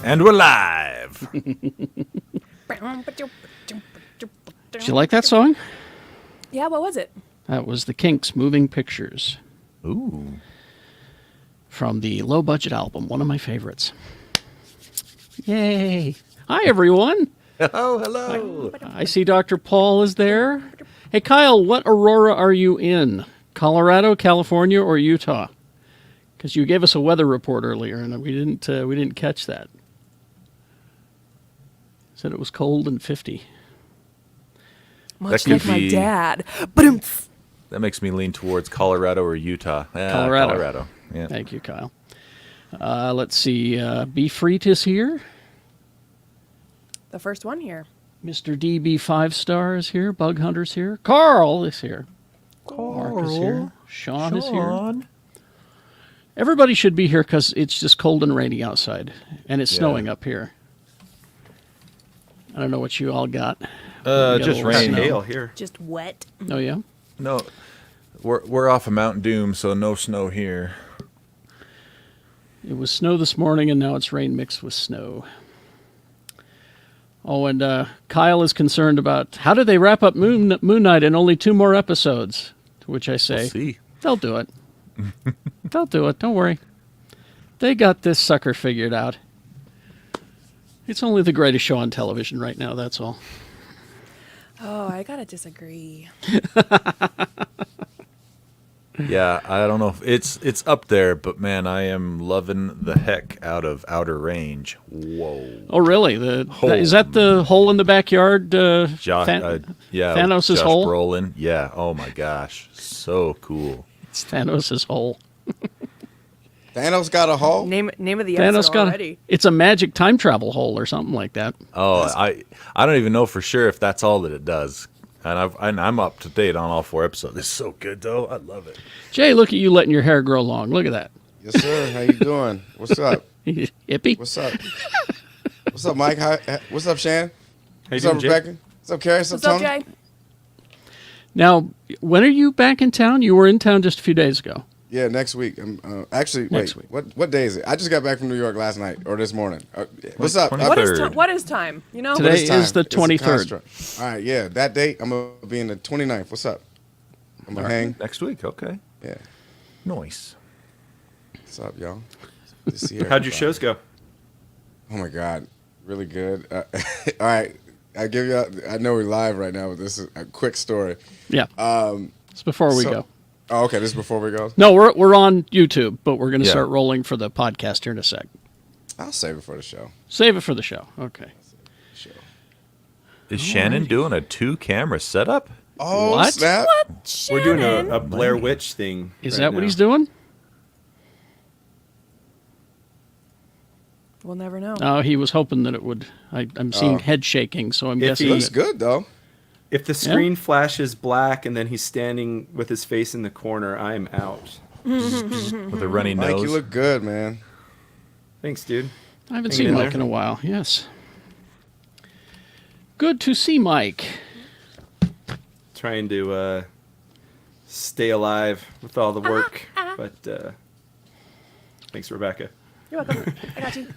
And we're live. Did you like that song? Yeah, what was it? That was the Kinks' Moving Pictures. Ooh. From the Low Budget album, one of my favorites. Yay. Hi, everyone. Oh, hello. I see Dr. Paul is there. Hey, Kyle, what aurora are you in? Colorado, California, or Utah? Because you gave us a weather report earlier, and we didn't catch that. Said it was cold and 50. Much like my dad. Ba-dum-ts. That makes me lean towards Colorado or Utah. Colorado. Yeah. Thank you, Kyle. Let's see. Beefreet is here. The first one here. Mr. DB 5-star is here. Bug Hunter's here. Carl is here. Mark is here. Sean is here. Everybody should be here because it's just cold and rainy outside. And it's snowing up here. I don't know what you all got. Just rain. Hail here. Just wet. Oh, yeah? No, we're off of Mount Doom, so no snow here. It was snow this morning, and now it's rain mixed with snow. Oh, and Kyle is concerned about how do they wrap up Moon Knight in only 2 more episodes? To which I say, We'll see. They'll do it. They'll do it. Don't worry. They got this sucker figured out. It's only the greatest show on television right now, that's all. Oh, I gotta disagree. Yeah, I don't know if it's up there, but man, I am loving the heck out of Outer Range. Whoa. Oh, really? Is that the hole in the backyard? Yeah, Thanos' Josh hole? Brolin. Yeah, oh my gosh. So cool. It's Thanos' hole. Thanos got a hole? Name of the Thanos episode already. It's a magic time travel hole or something like that. Oh, I don't even know for sure if that's all that it does. And I'm up to date on all 4 episodes. It's so good, though. I love it. Jay, look at you letting your hair grow long. Look at that. Yes, sir. How you doing? What's up? Hippie? What's up? What's up, Mike? What's up, Shan? How you What's up, doing, Jay? Rebecca? What's up, Carrie? What's up, What's up, Tony? Jay? Now, when are you back in town? You were in town just a few days ago. Yeah, next week. Actually, Next wait. week. What day is it? I just got back from New York last night or this morning. What's up? 23rd. What is time? You know? Today What is time? is the It's a 23rd. construct. All right, yeah. That date, I'm going to be in the 29th. What's up? I'm going to hang. Next week, okay. Yeah. Nice. What's up, y'all? Good to see How'd your everybody. shows go? Oh, my God. Really good. All right. I know we're live right now, but this is a quick story. Yeah. It's before we so- go. Oh, okay. This is before we go? No, we're on YouTube, but we're going to Yeah. start rolling for the podcast here in a sec. I'll save it for the show. Save it for the show. Okay. Is Shannon doing a 2-camera setup? Oh, What? snap. We're doing Shannon? a Blair Witch thing. Is right that what now. he's doing? We'll never know. Oh, he was hoping that it would. I'm seeing head shaking, so I'm If guessing he- Looks that- good, though. If the screen flashes black and then he's standing with his face in the corner, I am out. With a runny Mike, nose? you look good, man. Thanks, dude. I haven't Hanging seen in Mike there. in a while. Yes. Good to see Mike. Trying to stay alive with all the work. But thanks, Rebecca. You're welcome. I got you.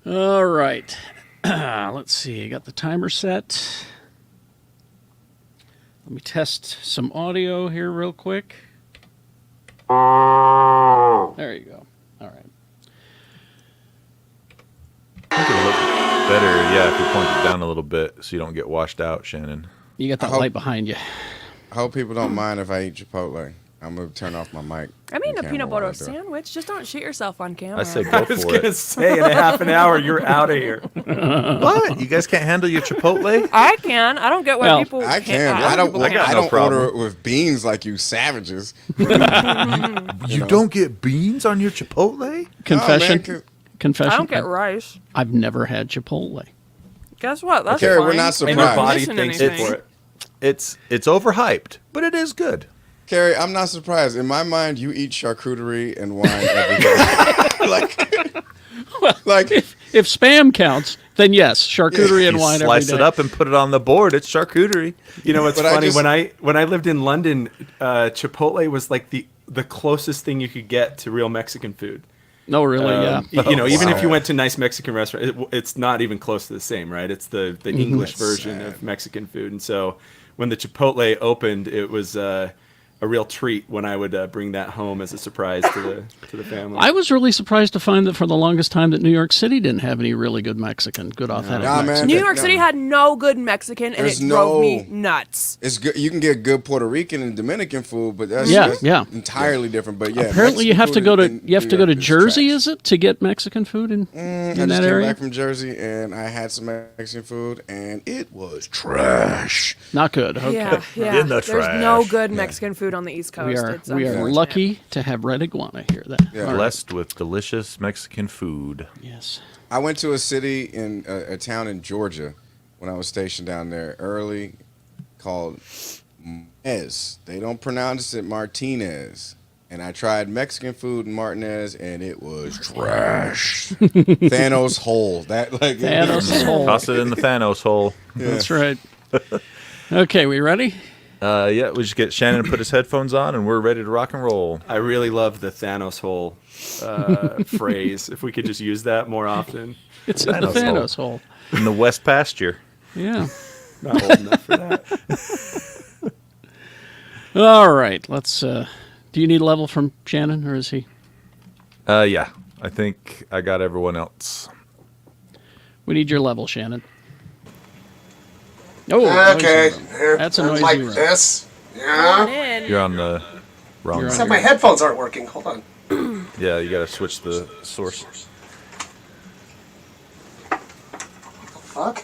All right. Let's see. I got the timer set. Let me test some audio here real quick. There you go. All right. I think it'll look better, yeah, if you point it down a little bit so you don't get washed out, Shannon. You got that hope- light behind you. I hope people don't mind if I eat Chipotle. I'm going to turn off my mic. I mean, and a camera peanut while butter I do it. sandwich. Just don't shoot yourself on camera. I say I go was for going to it. say, in a half an hour, you're out of here. What? You guys can't handle your Chipotle? I can. I don't get why Well, people I can't. can. I I don't. people I got I no don't problem. order it with beans like you savages. You don't get beans on your Chipotle? Confession. Oh, man, Confession. I don't get rice. I've never had Chipotle. Guess what? That's Carrie, fine. we're not And surprised. your body Missing thanks anything. for it. It's overhyped, but it is good. Carrie, I'm not surprised. In my mind, you eat charcuterie and wine every day. like, If spam counts, then yes, charcuterie and You wine every slice day. it up and put it on the board. It's charcuterie. You know what's But I funny? just- When I lived in London, Chipotle was like the closest thing you could get to real Mexican food. No, really, yeah. Even if you went to a nice Mexican restaurant, it's not even close to the same, right? It's the English That's version sad. of Mexican food. And so when the Chipotle opened, it was a real treat when I would bring that home as a surprise to the family. I was really surprised to find that for the longest time that New York City didn't have any really good authentic Nah, man. Mexican. New York City had no good Mexican, and There's it drove me no- nuts. It's good. You can get good Puerto Rican and Dominican food, but that's Yeah. entirely different. But yeah, Apparently, you have to go to Mexican food in go New to York is Jersey, trash. is it, to get Mexican food in I that just came area? back from Jersey and I had some Mexican food and it was trash. Not good. Okay. Yeah. In the There's trash. no good Mexican food on the East Coast. We are It's we are unfortunate. lucky to have Red Iguana here. Then. Yeah. All right. Blessed with delicious Mexican food. Yes. I went to a city in a town in Georgia when I was stationed down there early called Martinez. They don't pronounce it Martinez. And I tried Mexican food in Martinez and it was trash. Thanos hole. Thanos hole. Toss it in the Thanos hole. That's right. Okay, we ready? Yeah, we just get Shannon to put his headphones on, and we're ready to rock and roll. I really love the Thanos hole phrase. If we could just use that more often. It's in the Thanos hole. Thanos hole. In the West Pasture. Yeah. Not old enough for that. All right. Let's. Do you need a level from Shannon, or is he? Yeah, I think I got everyone else. We need your level, Shannon. Oh, Okay, noisy room. here, That's a I noisy like room. this. Come Yeah. in. You're on the wrong You're on Except one. my headphones aren't working. Hold on. Yeah, you gotta switch the source. Fuck.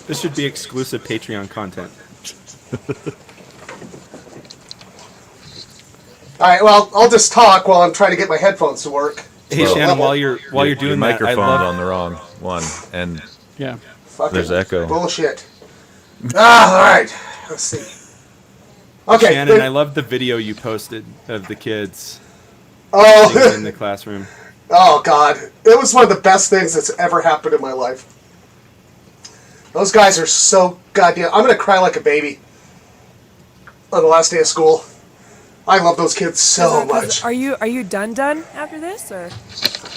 This should be exclusive Patreon content. All right. Well, I'll just talk while I'm trying to get my headphones to work. Hey Well, Shannon, while you're Your doing that, I microphone's love on the wrong one, and Yeah. Fucking There's echo. Bullshit. All right. Let's see. Okay. Shannon. I love the video you posted of the kids singing in Oh. the classroom. Oh God. It was one of the best things that's ever happened in my life. Those guys are so goddamn. I'm gonna cry like a baby on the last day of school. I love those kids so much. Are you done after this, or?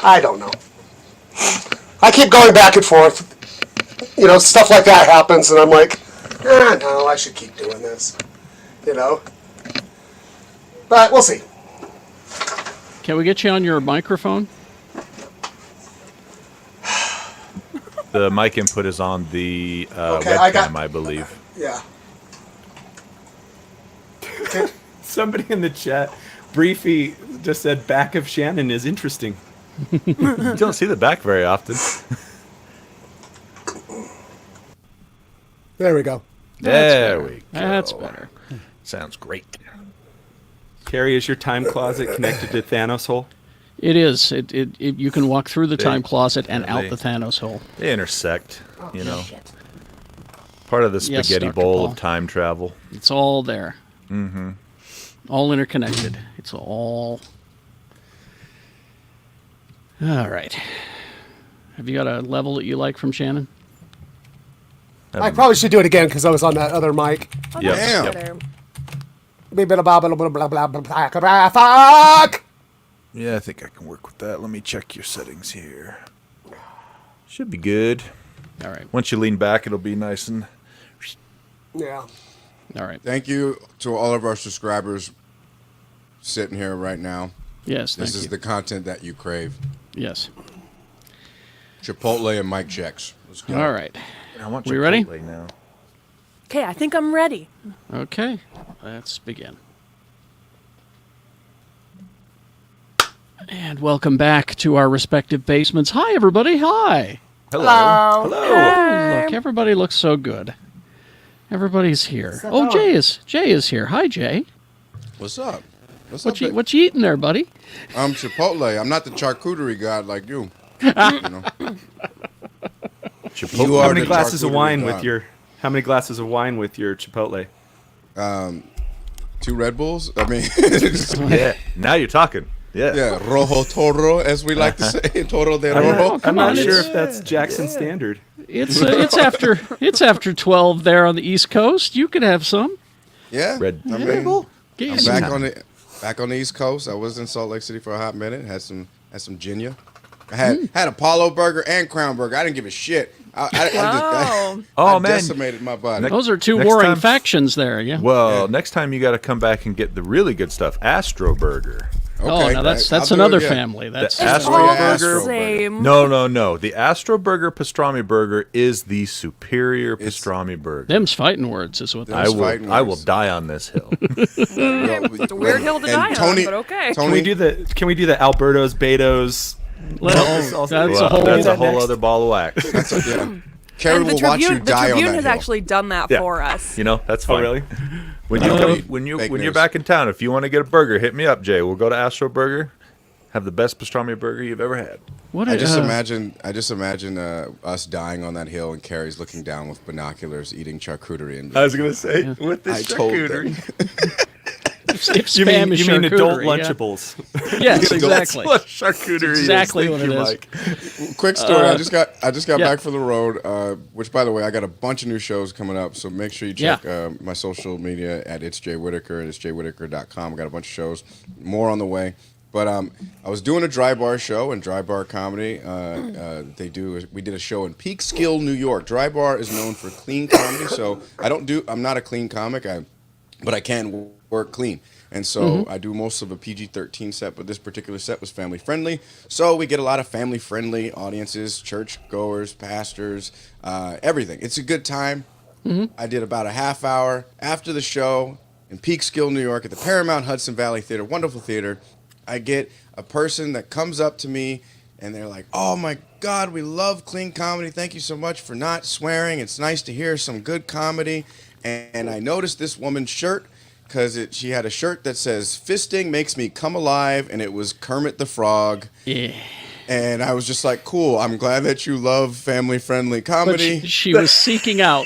I don't know. I keep going back and forth. You know, stuff like that happens, and I'm like, no, I should keep doing this. You know? But we'll see. Can we get you on your microphone? the mic input is on the Okay, I webcam, got- I believe. Yeah. Okay. Somebody in the chat, Briefy, just said back of Shannon is interesting. You don't see the back very often. There we go. There we go. That's better. Sounds great. Carrie, is your time closet connected to Thanos hole? It is. You can walk through the time closet and Yeah, out they- the Thanos hole. They intersect, you know. Part of the Yes, spaghetti Dr. bowl Paul. of time travel. It's all there. Mm-hmm. All interconnected. It's all. All right. Have you got a level that you like from Shannon? I probably should do it again because I was on that other mic. Oh, Yep. that's Damn. better. Fuck! Yeah, I think I can work with that. Let me check your settings here. Should be good. All right. Once you lean back, it'll be nice and... Yeah. All right. Thank you to all of our subscribers sitting here right now. Yes. This Thank is you. the content that you crave. Yes. Chipotle and mic checks. Let's go. All right. I want We ready? Chipotle now. Okay, I think I'm ready. Okay. Let's begin. And welcome back to our respective basements. Hi, everybody. Hi. Hello. Look, everybody looks so good. Everybody's here. Oh, Jay is here. Hi, Jay. What's up? What's What up? you eating there, buddy? I'm Chipotle. I'm not the charcuterie god like you. You know? Chipotle. You How are many the glasses of charcuterie wine god. with your? How many glasses of wine with your Chipotle? 2 Red Bulls. I mean, Yeah, now you're talking. Yeah. yeah, Rojo Toro, as we like to say, Toro de Rojo. I'm come not on, sure it's- if that's Jackson Standard. It's after 12 there on the East Coast. You could have some. Yeah, Red I mean, Bull. Get you I'm some- back on the. Back on the East Coast, I was in Salt Lake City for a hot minute. Had some Ginya. I had Apollo burger and Crown burger. I didn't give a shit. Wow. Oh, I man. decimated my body. Those are two Next warring time- factions there. Yeah. Well, next time you got to come back and get the really good stuff. Astro Burger. Oh, now that's I'll do another it, yeah. family. That's The It's Astro all Burger. the same. No. The Astro Burger pastrami burger is the superior pastrami burger. them's fighting words, is what Them's they fighting I will words. die on this hill. It's a weird hill to die on, but okay. Can we do the Alberto's Beto's? That's a Well, whole. that's a that whole next. other ball of wax. Carrie And the will watch you Tribune, the die on Tribune that has hill. actually done that Yeah. for us. You know, that's Oh, fine. really? When you when you're news. back in town, if you want to get a burger, hit me up, Jay. We'll go to Astro Burger. Have the best pastrami burger you've ever had. What I just imagine us dying on that hill and Carrie's looking down with binoculars, eating charcuterie. And was gonna say with this I told them. if spam is You mean adult charcuterie, yeah. Lunchables? Yes, exactly. what charcuterie exactly is. what Thank it you, is. Mike. Quick story. I just got yeah. back from the road. Which, by the way, I got a bunch of new shows coming up. So make sure you check my social media at It's Jay Whitaker and itsjaywhitaker.com. I got a bunch of shows, more on the way. But I was doing a dry bar show and dry bar comedy. We did a show in Peekskill, New York. Dry bar is known for clean comedy. So I'm not a clean comic, but I can work clean. And so I do most of a PG-13 set, but this particular set was family friendly. So we get a lot of family friendly audiences, church goers, pastors, everything. It's a good time. I did about a half hour after the show in Peekskill, New York at the Paramount Hudson Valley Theater, wonderful theater. I get a person that comes up to me and they're like, "Oh my God, we love clean comedy. Thank you so much for not swearing. It's nice to hear some good comedy." And I noticed this woman's shirt because she had a shirt that says "Fisting makes me come alive," and it was Kermit the Frog. Yeah. And I was just like, "Cool. I'm glad that you love family-friendly But comedy." she was seeking out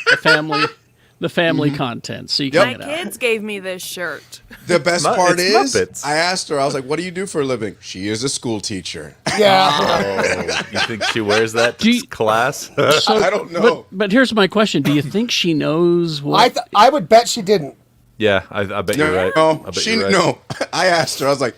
the family content, seeking My it out. kids gave me this shirt. The best Mu- part it's is, Muppets. I asked her, I was like, "What do you do for a living?" She is a school teacher. Yeah. Oh, you think she wears that Do you- to class? So, I don't know. But here's my question: do you think she knows what? I would bet she didn't. Yeah, I bet you're right. I bet you're right. No. I asked her. I was like,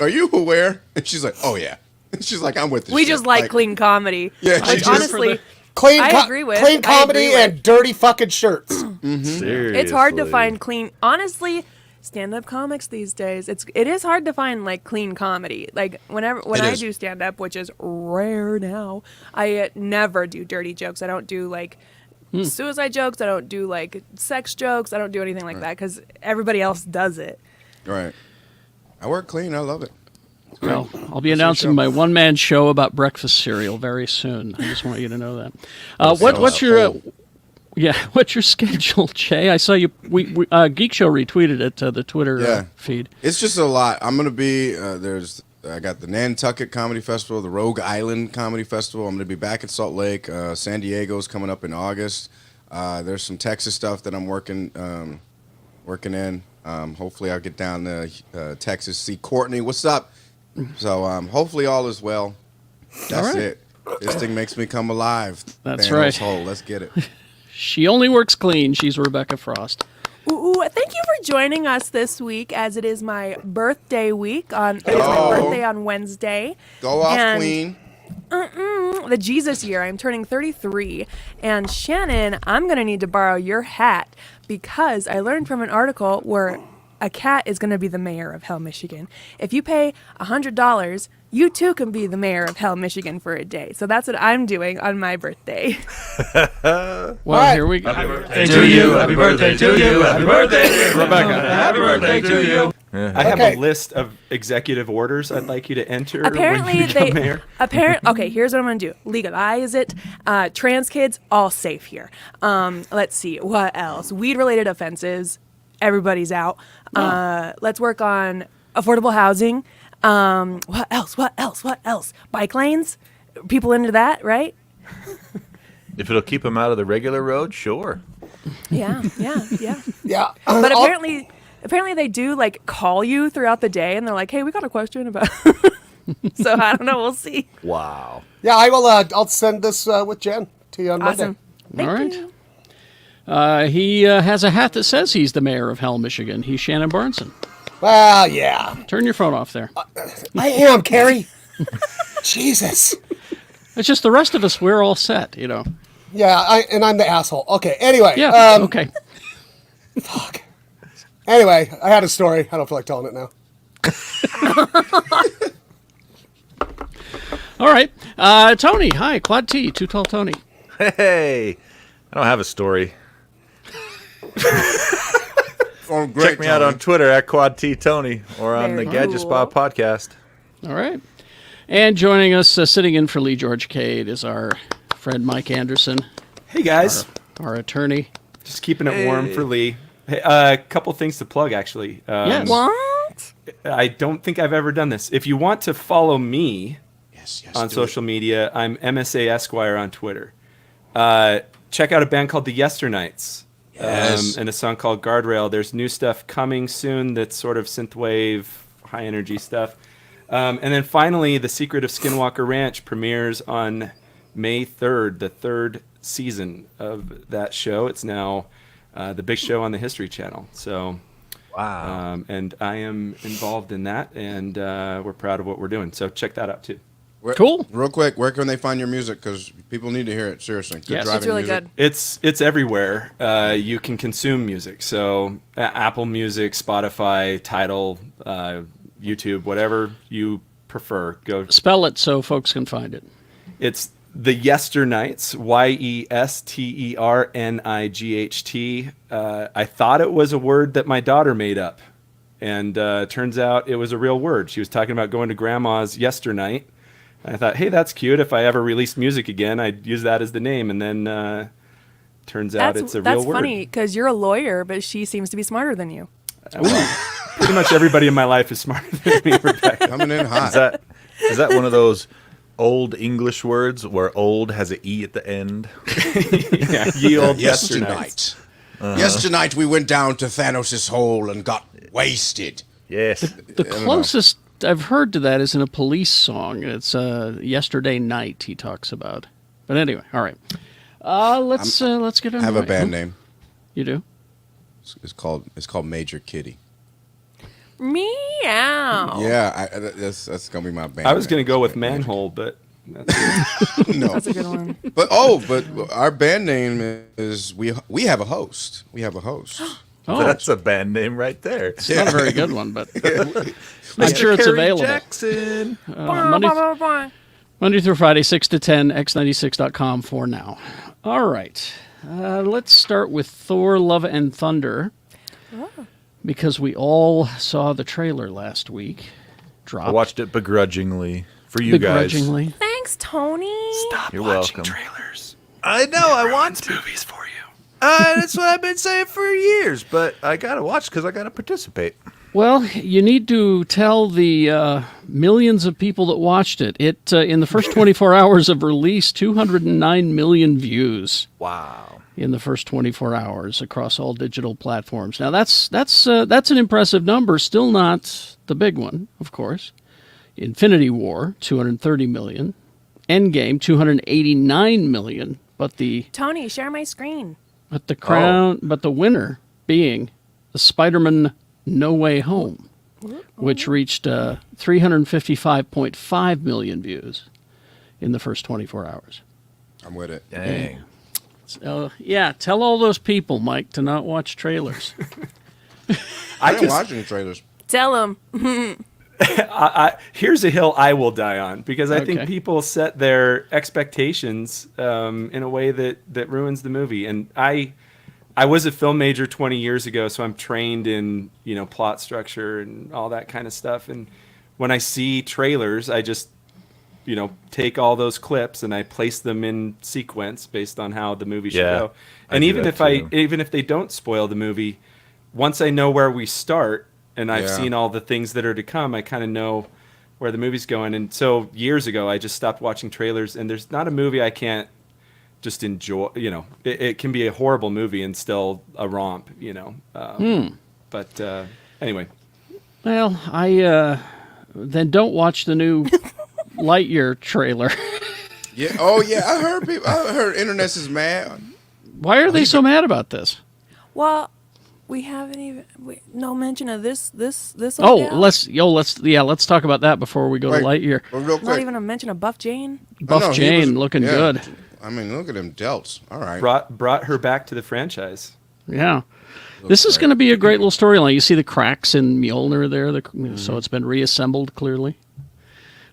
"Are you aware?" And she's like, "Oh yeah." She's like, "I'm with this." We shit." just like clean comedy. Yeah, Which she just- honestly, Clean, I agree with. clean I comedy agree with. and dirty fucking shirts. Seriously. It's hard to find clean. Honestly, stand-up comics these days, it is hard to find like clean comedy. Like when I do stand-up, which is rare now, I never do dirty jokes. I don't do like suicide jokes. I don't do like sex jokes. I don't do anything like that because everybody else does it. Right. I work clean. I love it. Well, I'll be announcing my one-man show about breakfast cereal very soon. I just want you to know that. What's your what's your schedule, Jay? I saw you. We Geek Show retweeted it to the Twitter feed. It's just a lot. I'm gonna be I got the Nantucket Comedy Festival, the Rogue Island Comedy Festival. I'm gonna be back at Salt Lake. San Diego's coming up in August. There's some Texas stuff that I'm working in. Hopefully I'll get down to Texas, see Courtney. What's up? So hopefully all is well. That's it. This thing makes me come alive. That's Thanos right. Hole. Let's get it. She only works clean. She's Rebecca Frost. Ooh, thank you for joining us this week, as it is my birthday week. It is my birthday on Wednesday. Go off, And Queen. The Jesus year. I'm turning 33. And Shannon, I'm going to need to borrow your hat because I learned from an article where a cat is going to be the mayor of Hell, Michigan. If you pay $100, you too can be the mayor of Hell, Michigan for a day. So that's what I'm doing on my birthday. Well, here we go. Happy birthday to you. Happy birthday to you. Happy birthday, Rebecca. Happy birthday to you. I have Okay. a list of executive orders I'd like you to enter. Apparently, when you become mayor. Okay, here's what I'm gonna do: legalize it. Trans kids, all safe here. Let's see, what else? Weed-related offenses, everybody's out. Let's work on affordable housing. What else? What else? What else? Bike lanes. People into that, right? If it'll keep them out of the regular road, sure. Yeah. Yeah. But apparently they do like call you throughout the day, and they're like, "Hey, we got a question about." So I don't know. We'll see. Wow. Yeah, I will. I'll send this with Jen to you on Awesome. Monday. All Thank right. you. He has a hat that says he's the mayor of Hell, Michigan. He's Shannon Barneson. Well, yeah. Turn your phone off there. I am, Carrie. Jesus. It's just the rest of us, we're all set, you know. Yeah, and I'm the asshole. Okay, anyway. Yeah, okay. Fuck. Anyway, I had a story. I don't feel like telling it now. All right. Tony, hi. Quad T, Too Tall Tony. Hey, I don't have a story. Oh, great, Check me out on Twitter at Quad T Tony or on Very the Gadget cool. Spa podcast. All right. And joining us, sitting in for Lee George Cade, is our friend Mike Anderson, Hey guys, our attorney. just keeping it warm for Lee. Hey, a couple things to plug actually. Yes. What? I don't think I've ever done this. If you want to follow me Yes, on do social media, I'm MSA Esquire on Twitter. Check out a band called the Yesternights. Yes. And a song called Guardrail. There's new stuff coming soon that's sort of synthwave, high energy stuff. And then finally, The Secret of Skinwalker Ranch premieres on May 3rd, the third season of that show. It's now the big show on the History Channel. So, Wow. and I am involved in that, and we're proud of what we're doing. So check that out too. Cool. Real quick, where can they find your music? Because people need to hear it. Seriously. Good Yes. driving It's really music. good. It's everywhere. You can consume music. So Apple Music, Spotify, Tidal, YouTube, whatever you prefer. Go. Spell it so folks can find it. It's the Yesternights. Yesternight. I thought it was a word that my daughter made up, and turns out it was a real word. She was talking about going to grandma's yesternight. I thought, hey, that's cute. If I ever released music again, I'd use that as the name. And then turns out it's a real That's word. funny because you're a lawyer, but she seems to be smarter than you. Well, pretty much everybody in my life is smarter than me, Rebecca. Coming in hot. Is that one of those old English words where old has an E at the end? Yeah, ye old Yesternight. Yesternights. Yesternight we went down to Thanos' hole and got wasted. Yes. The closest I've heard to that is in a Police song. It's Yesterday Night he talks about. But anyway, all right. Let's get on. I have a band name. You do? It's called Major Kitty. Meow. Yeah, that's gonna be my band. I was going to name. go with Manhole, but that's No, That's a good one. but our band name is we have a host. We have a host. Oh, That's a band name right there. it's not a very good one, but I'm sure it's Kerry available. Jackson. Monday through Friday, 6 to 10, x96.com for now. All right. Let's start with Thor, Love and Thunder. Because we all saw the trailer last week. I watched it begrudgingly for you guys. Begrudgingly. Thanks, Tony. stop You're watching welcome. trailers. I know. I want to. Movies for you. That's what I've been saying for years, but I gotta watch because I gotta participate. Well, you need to tell the millions of people that watched it. It in the first 24 hours of release, 209 million views. Wow. In the first 24 hours across all digital platforms. Now that's an impressive number. Still not the big one, of course. Infinity War, 230 million. Endgame, 289 million. But the Tony, share my screen. but the winner being the Spider-Man No Way Home, which reached 355.5 million views in the first 24 hours. I'm with it. Dang. Yeah, tell all those people, Mike, to not watch trailers. I didn't watch any trailers. Tell him. Here's a hill I will die on because I think Okay. people set their expectations in a way that ruins the movie. And I was a film major 20 years ago, so I'm trained in plot structure and all that kind of stuff. And when I see trailers, I just take all those clips and I place them in sequence based on how the movie should Yeah, go. I And do even that if too. even if they don't spoil the movie, once I know where we start and I've Yeah. seen all the things that are to come, I kind of know where the movie's going. And so years ago, I just stopped watching trailers. And there's not a movie I can't just enjoy. It can be a horrible movie and still a romp. But anyway. Well, I then don't watch the new Lightyear trailer. Yeah. Oh yeah. I heard internet's is mad. Why are they so mad about this? Well, We haven't even no mention of this. Oh, old gal? let's talk about that before we go to Lightyear. Well, real quick. Not even a mention of Buff Jane. Buff no, he Jane was- looking yeah. good. I mean, look at him delts. All right. Brought her back to the franchise. Yeah. This is great. going to be a great little storyline. You see the cracks in Mjolnir there, so it's been reassembled clearly.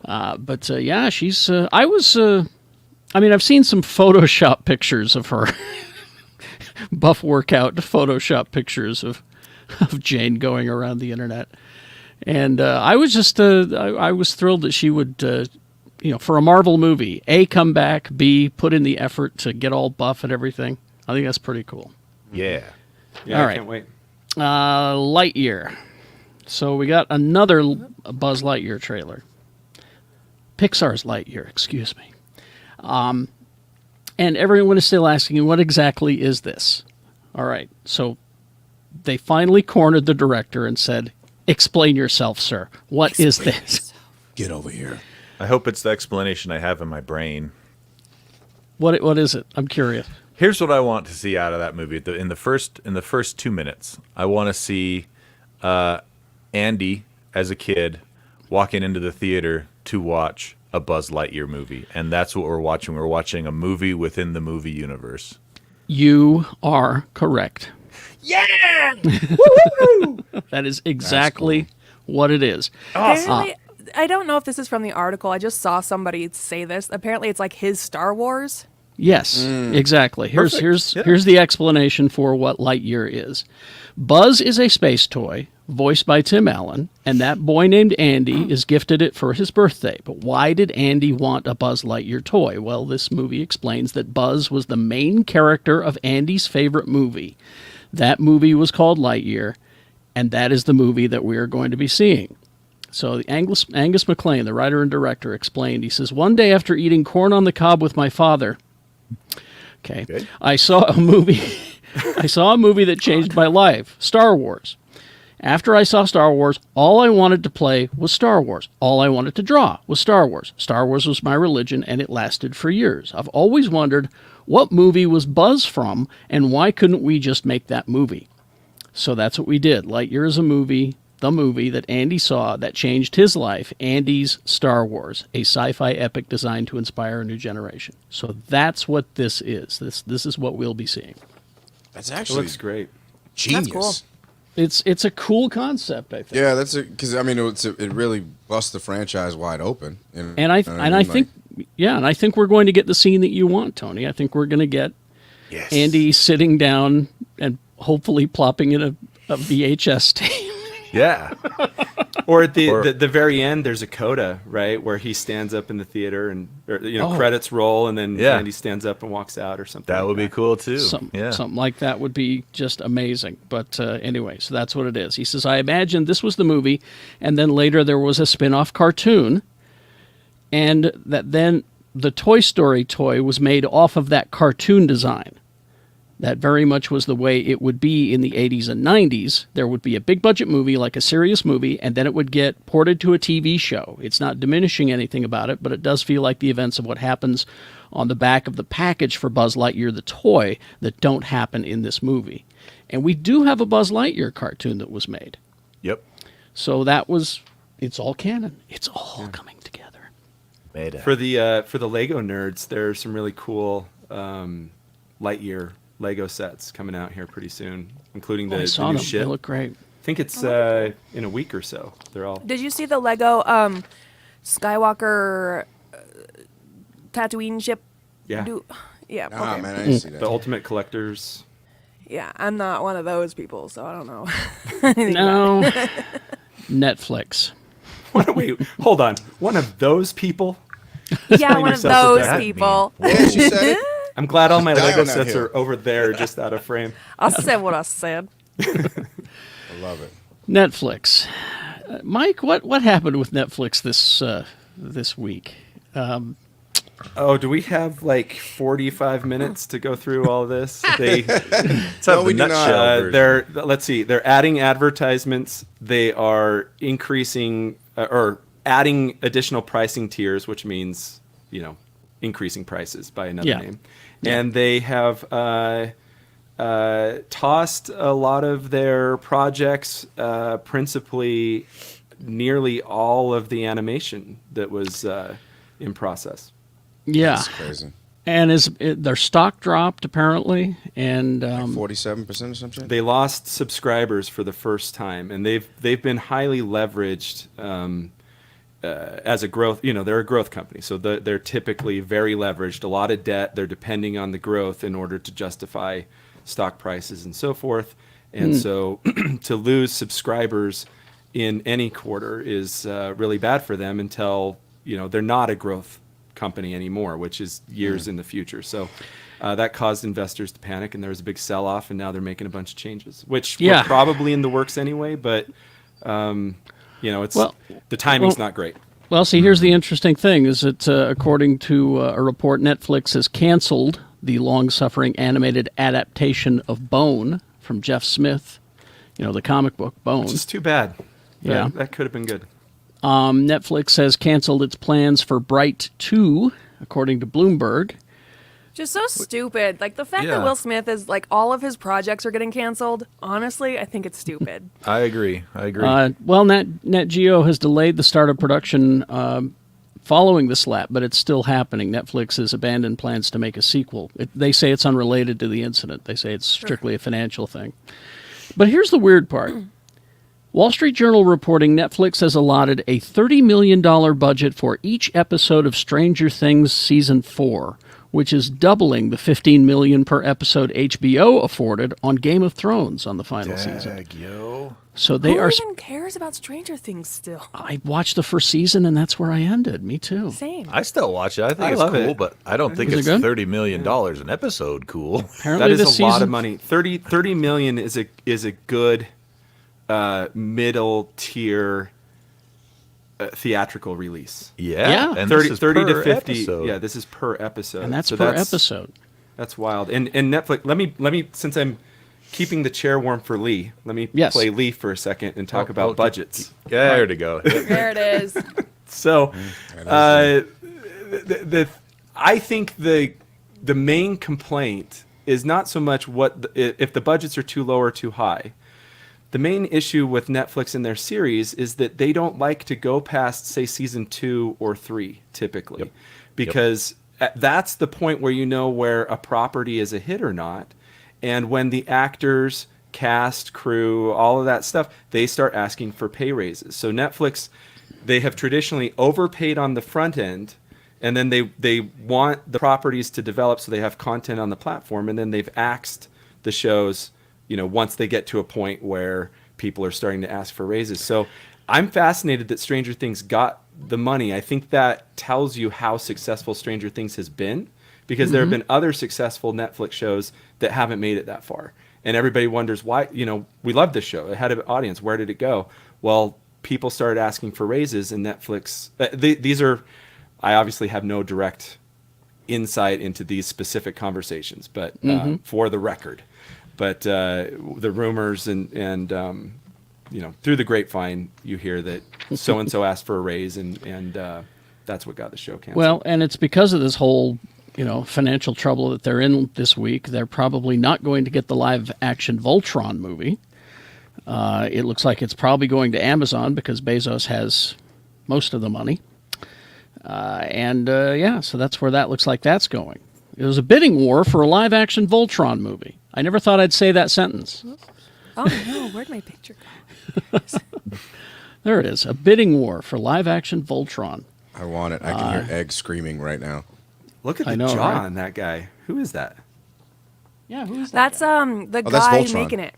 Yeah, she's. I've seen some Photoshop pictures of her. Buff workout Photoshop pictures of Jane going around the internet, and I was just I was thrilled that she would for a Marvel movie, A, come back, B, put in the effort to get all buff and everything. I think that's pretty cool. Yeah. Yeah, All I right. can't wait. Lightyear. So we got another Buzz Lightyear trailer. Pixar's Lightyear, excuse me. And everyone is still asking, what exactly is this? All right, so they finally cornered the director and said, explain yourself, sir. What is this? Get over here. I hope it's the explanation I have in my brain. What is it? I'm curious. Here's what I want to see out of that movie. In the first 2 minutes, I want to see Andy as a kid walking into the theater to watch a Buzz Lightyear movie, and that's what we're watching. We're watching a movie within the movie universe. You are correct. Yeah! That is exactly what it is. Apparently, I don't know if this is from the article. I just saw somebody say this. Apparently, it's like his Star Wars. Yes, exactly. Here's Yeah. here's the explanation for what Lightyear is. Buzz is a space toy voiced by Tim Allen, and that boy named Andy is gifted it for his birthday. But why did Andy want a Buzz Lightyear toy? Well, this movie explains that Buzz was the main character of Andy's favorite movie. That movie was called Lightyear, and that is the movie that we are going to be seeing. So Angus MacLean, the writer and director, explained, he says, one day after eating corn on the cob with my father, Okay. I saw a movie that changed my life, Star Wars. After I saw Star Wars, all I wanted to play was Star Wars. All I wanted to draw was Star Wars. Star Wars was my religion, and it lasted for years. I've always wondered what movie was Buzz from, and why couldn't we just make that movie? So that's what we did. Lightyear is a movie, the movie that Andy saw that changed his life, Andy's Star Wars, a sci-fi epic designed to inspire a new generation. So that's what this is. This is what we'll be seeing. That's It actually looks great. genius. cool. It's a cool concept, I think. Yeah, that's it. Because I mean, it really busts the franchise wide open. And I think we're going to get the scene that you want, Tony. I think we're going to get Yes. Andy sitting down and hopefully plopping in a VHS tape. Yeah. Or at the Or- very end, there's a coda, right, where he stands up in the theater and credits roll, and then Yeah. Andy stands up and walks out or something. That like would be cool too. Something like that would be just amazing. But anyway, so that's what it is. He says, I imagined this was the movie, and then later there was a spin-off cartoon, and that then the Toy Story toy was made off of that cartoon design. That very much was the way it would be in the 80s and 90s. There would be a big budget movie, like a serious movie, and then it would get ported to a TV show. It's not diminishing anything about it, but it does feel like the events of what happens on the back of the package for Buzz Lightyear, the toy, that don't happen in this movie. And we do have a Buzz Lightyear cartoon that was made. Yep. So it's all canon. It's all coming together. Made it. For the Lego nerds, there are some really cool Lightyear Lego sets coming out here pretty soon, including the I saw new them. ship. They look great. I think it's in a week or so. They're all. Did you see the Lego Skywalker Tatooine ship? Yeah. Yeah. Nah, Okay. man, I didn't see that. The Ultimate Collectors. Yeah, I'm not one of those people, so I don't know. No. Netflix. Wait, hold on. One of those people? Yeah, one of yourself with those that people. Yeah, she said it. I'm glad all my Die Lego on that sets hill. are over there, just out of frame. I said what I said. I love it. Netflix. Mike, what happened with Netflix this week? Oh, do we have like 45 minutes to go through all this? They, Let's No, have we the do not. nutshell version. let's see, they're adding advertisements. They are increasing or adding additional pricing tiers, which means, increasing prices by another Yeah. name. And they have tossed a lot of their projects, principally nearly all of the animation that was in process. Yeah. That's crazy. And their stock dropped apparently, and 47% or something. They lost subscribers for the first time, and they've been highly leveraged as a growth. They're a growth company, so they're typically very leveraged. A lot of debt. They're depending on the growth in order to justify stock prices and so forth. And so to lose subscribers in any quarter is really bad for them until they're not a growth company anymore, which is years in the future. So that caused investors to panic, and there was a big sell-off, and now they're making a bunch of changes, which were probably in the works anyway. But it's the timing's not great. Well, see, here's the interesting thing: is that according to a report, Netflix has canceled the long-suffering animated adaptation of Bone from Jeff Smith. The comic book Bone. Which is too bad. Yeah, that could have been good. Netflix has canceled its plans for Bright 2, according to Bloomberg. Just so stupid. Like, the fact that Will Smith is, like, all of his projects are getting canceled, honestly, I think it's stupid. I agree. Well, Nat Geo has delayed the start of production following the slap, but it's still happening. Netflix has abandoned plans to make a sequel. They say it's unrelated to the incident. They say it's strictly a financial thing. But here's the weird part. Wall Street Journal reporting Netflix has allotted a $30 million budget for each episode of Stranger Things Season 4, which is doubling the $15 million per episode HBO afforded on Game of Thrones on the final season. So they Who even cares about Stranger Things still? I watched the first season, and that's where I ended. Me too. Same. I still watch it. I think it's love cool, it. but I don't think it's $30 million an episode cool. Apparently That is this a lot season- of money. 30 million is a good middle tier theatrical release. Yeah. And 30 this is 30 to per 50. episode. Yeah, this is per episode. and that's So per episode. That's wild. And Netflix, let me since I'm keeping the chair warm for Lee, let me Yes. play Lee for a second and talk about budgets. Yeah, there to go. There it is. So, I think the main complaint is not so much if the budgets are too low or too high. The main issue with Netflix and their series is that they don't like to go past, say, season 2 or 3, typically, because that's the point where you know where a property is a hit or not. And when the actors, cast, crew, all of that stuff, they start asking for pay raises. So Netflix, they have traditionally overpaid on the front end, and then they want the properties to develop so they have content on the platform, and then they've axed the shows, once they get to a point where people are starting to ask for raises. So I'm fascinated that Stranger Things got the money. I think that tells you how successful Stranger Things has been, because there have been other successful Netflix shows that haven't made it that far. And everybody wonders why, we love this show. It had an audience. Where did it go? Well, people started asking for raises, and Netflix, I obviously have no direct insight into these specific conversations, but for the record. But the rumors and through the grapevine, you hear that so-and-so asked for a raise, and that's what got the show canceled. Well, and it's because of this whole, financial trouble that they're in this week. They're probably not going to get the live-action Voltron movie. It looks like it's probably going to Amazon because Bezos has most of the money. So that's where that looks like that's going. It was a bidding war for a live-action Voltron movie. I never thought I'd say that sentence. Oh, no. Where'd my picture go? There it is. A bidding war for live-action Voltron. I want it. I can hear Egg screaming right now. Look at the know, jaw right? on that guy. Who is that? Yeah, who is that? That's the that's guy Voltron. making it.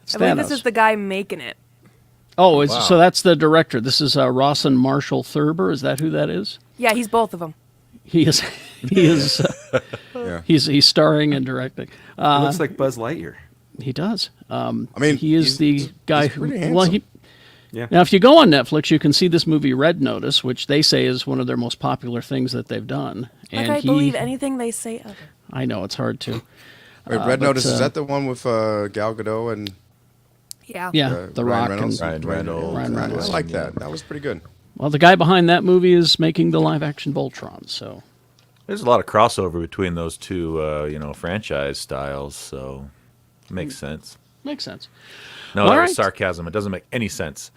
It's I believe Thanos. this is the guy making it. Oh, Wow. so that's the director. This is Rawson Marshall Thurber. Is that who that is? Yeah, he's both of them. He is. He is. Yeah. He's starring and directing. He looks like Buzz Lightyear. He does. mean, he is the guy he's who. pretty Well, handsome. Yeah. Now, if you go on Netflix, you can see this movie Red Notice, which they say is one of their most popular things that they've done. Like, And I believe anything they say of it. I know it's hard to. Wait, Red Notice, is but, that the one with Gal Gadot and Yeah. Yeah, The Ryan Rock Reynolds? and Ryan Reynolds. Ryan I Reynolds. like that. That was pretty good. Well, the guy behind that movie is making the live-action Voltron. So There's a lot of crossover between those two, franchise styles, so it makes sense. Makes sense. No, All that right. was sarcasm. It doesn't make any sense.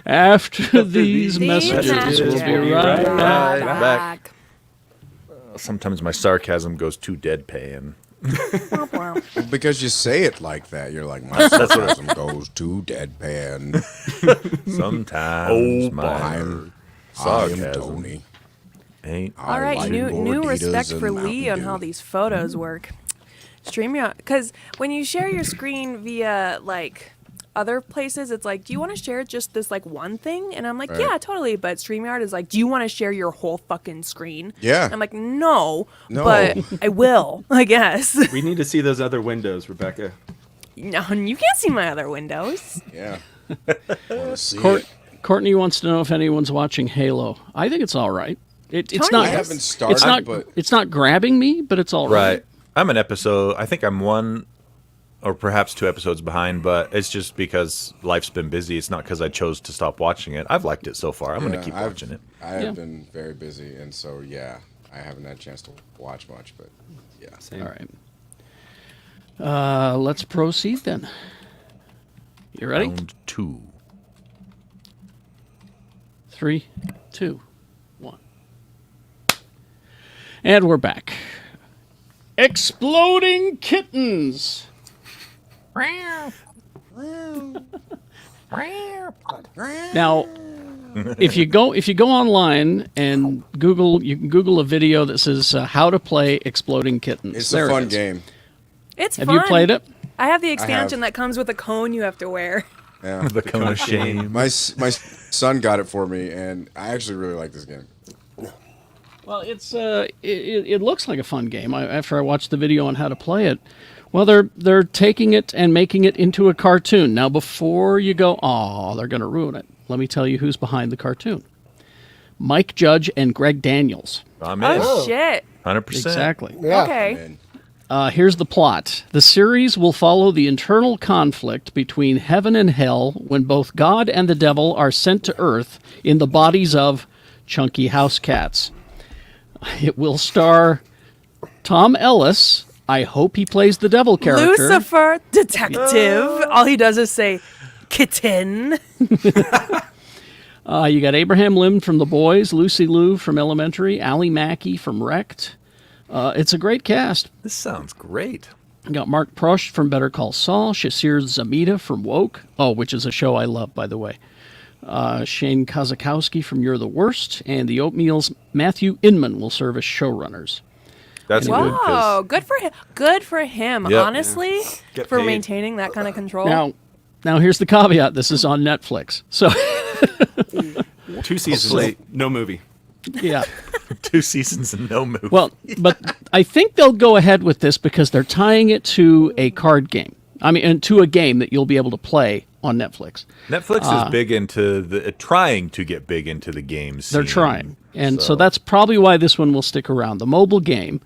After these messages, messages, we'll be we'll be right right back. back. Sometimes my sarcasm goes too deadpan. Well, because you say it like that, you're like, my sarcasm goes to deadpan. Sometimes my I am sarcasm Tony. ain't. All right, like new Gorditas respect and for Lee on Mountain how Dew. these photos work. StreamYard, because when you share your screen via like other places, it's like, do you want to share just this like one thing? And I'm like, Right. yeah, totally. But StreamYard is like, do you want to share your whole fucking screen? Yeah. I'm like, no, No. but I will, I guess. We need to see those other windows, Rebecca. No, you can't see my other windows. Yeah. Wanna see Court, it. Courtney wants to know if anyone's watching Halo. I think it's all right. It's Tony not. is. I haven't started, It's not. but It's not grabbing me, but it's all right. Right. I'm an episode. I think I'm one or perhaps 2 episodes behind, but it's just because life's been busy. It's not because I chose to stop watching it. I've liked it so far. I'm going to keep watching it. I have Yeah. been very busy, and so I haven't had a chance to watch much, but yeah. Same. All right. Let's proceed then. You ready? Round 2. 3, 2, 1. And we're back. Exploding kittens. Now, if you go online and you can Google a video that says how to play Exploding Kittens. It's There a it fun is. game. It's Have fun. you played it? I have the expansion have. that comes with a cone you have to wear. Yeah. The cone of shame. my son got it for me, and I actually really like this game. Well, it looks like a fun game. After I watched the video on how to play it, well, they're taking it and making it into a cartoon. Now, before you go, they're going to ruin it. Let me tell you who's behind the cartoon: Mike Judge and Greg Daniels. I'm in. Oh, shit. 100%. Exactly. Yeah. Okay. Man. Here's the plot. The series will follow the internal conflict between heaven and hell when both God and the devil are sent to Earth in the bodies of chunky house cats. It will star Tom Ellis. I hope he plays the devil character. Lucifer, detective. All he does is say, kitten. You got Abraham Lim from The Boys, Lucy Liu from Elementary, Ally Mackey from Wrecked. It's a great cast. This sounds great. You got Mark Prost from Better Call Saul, Shasir Zamita from Woke, which is a show I love, by the way. Shane Kozakowski from You're the Worst, and the Oatmeal's Matthew Inman will serve as showrunners. That's good. Whoa, 'Cause good for him. Good for him, Yep. honestly, Get for paid. maintaining that kind of control. Now here's the caveat: this is on Netflix, so 2 seasons, Hopefully. no movie. yeah. 2 seasons and no movie. Well, but I think they'll go ahead with this because they're tying it to a card game. I mean, and to a game that you'll be able to play on Netflix. Netflix is big into trying to get big into the games. They're trying. And so that's probably why this one will stick around. The mobile game,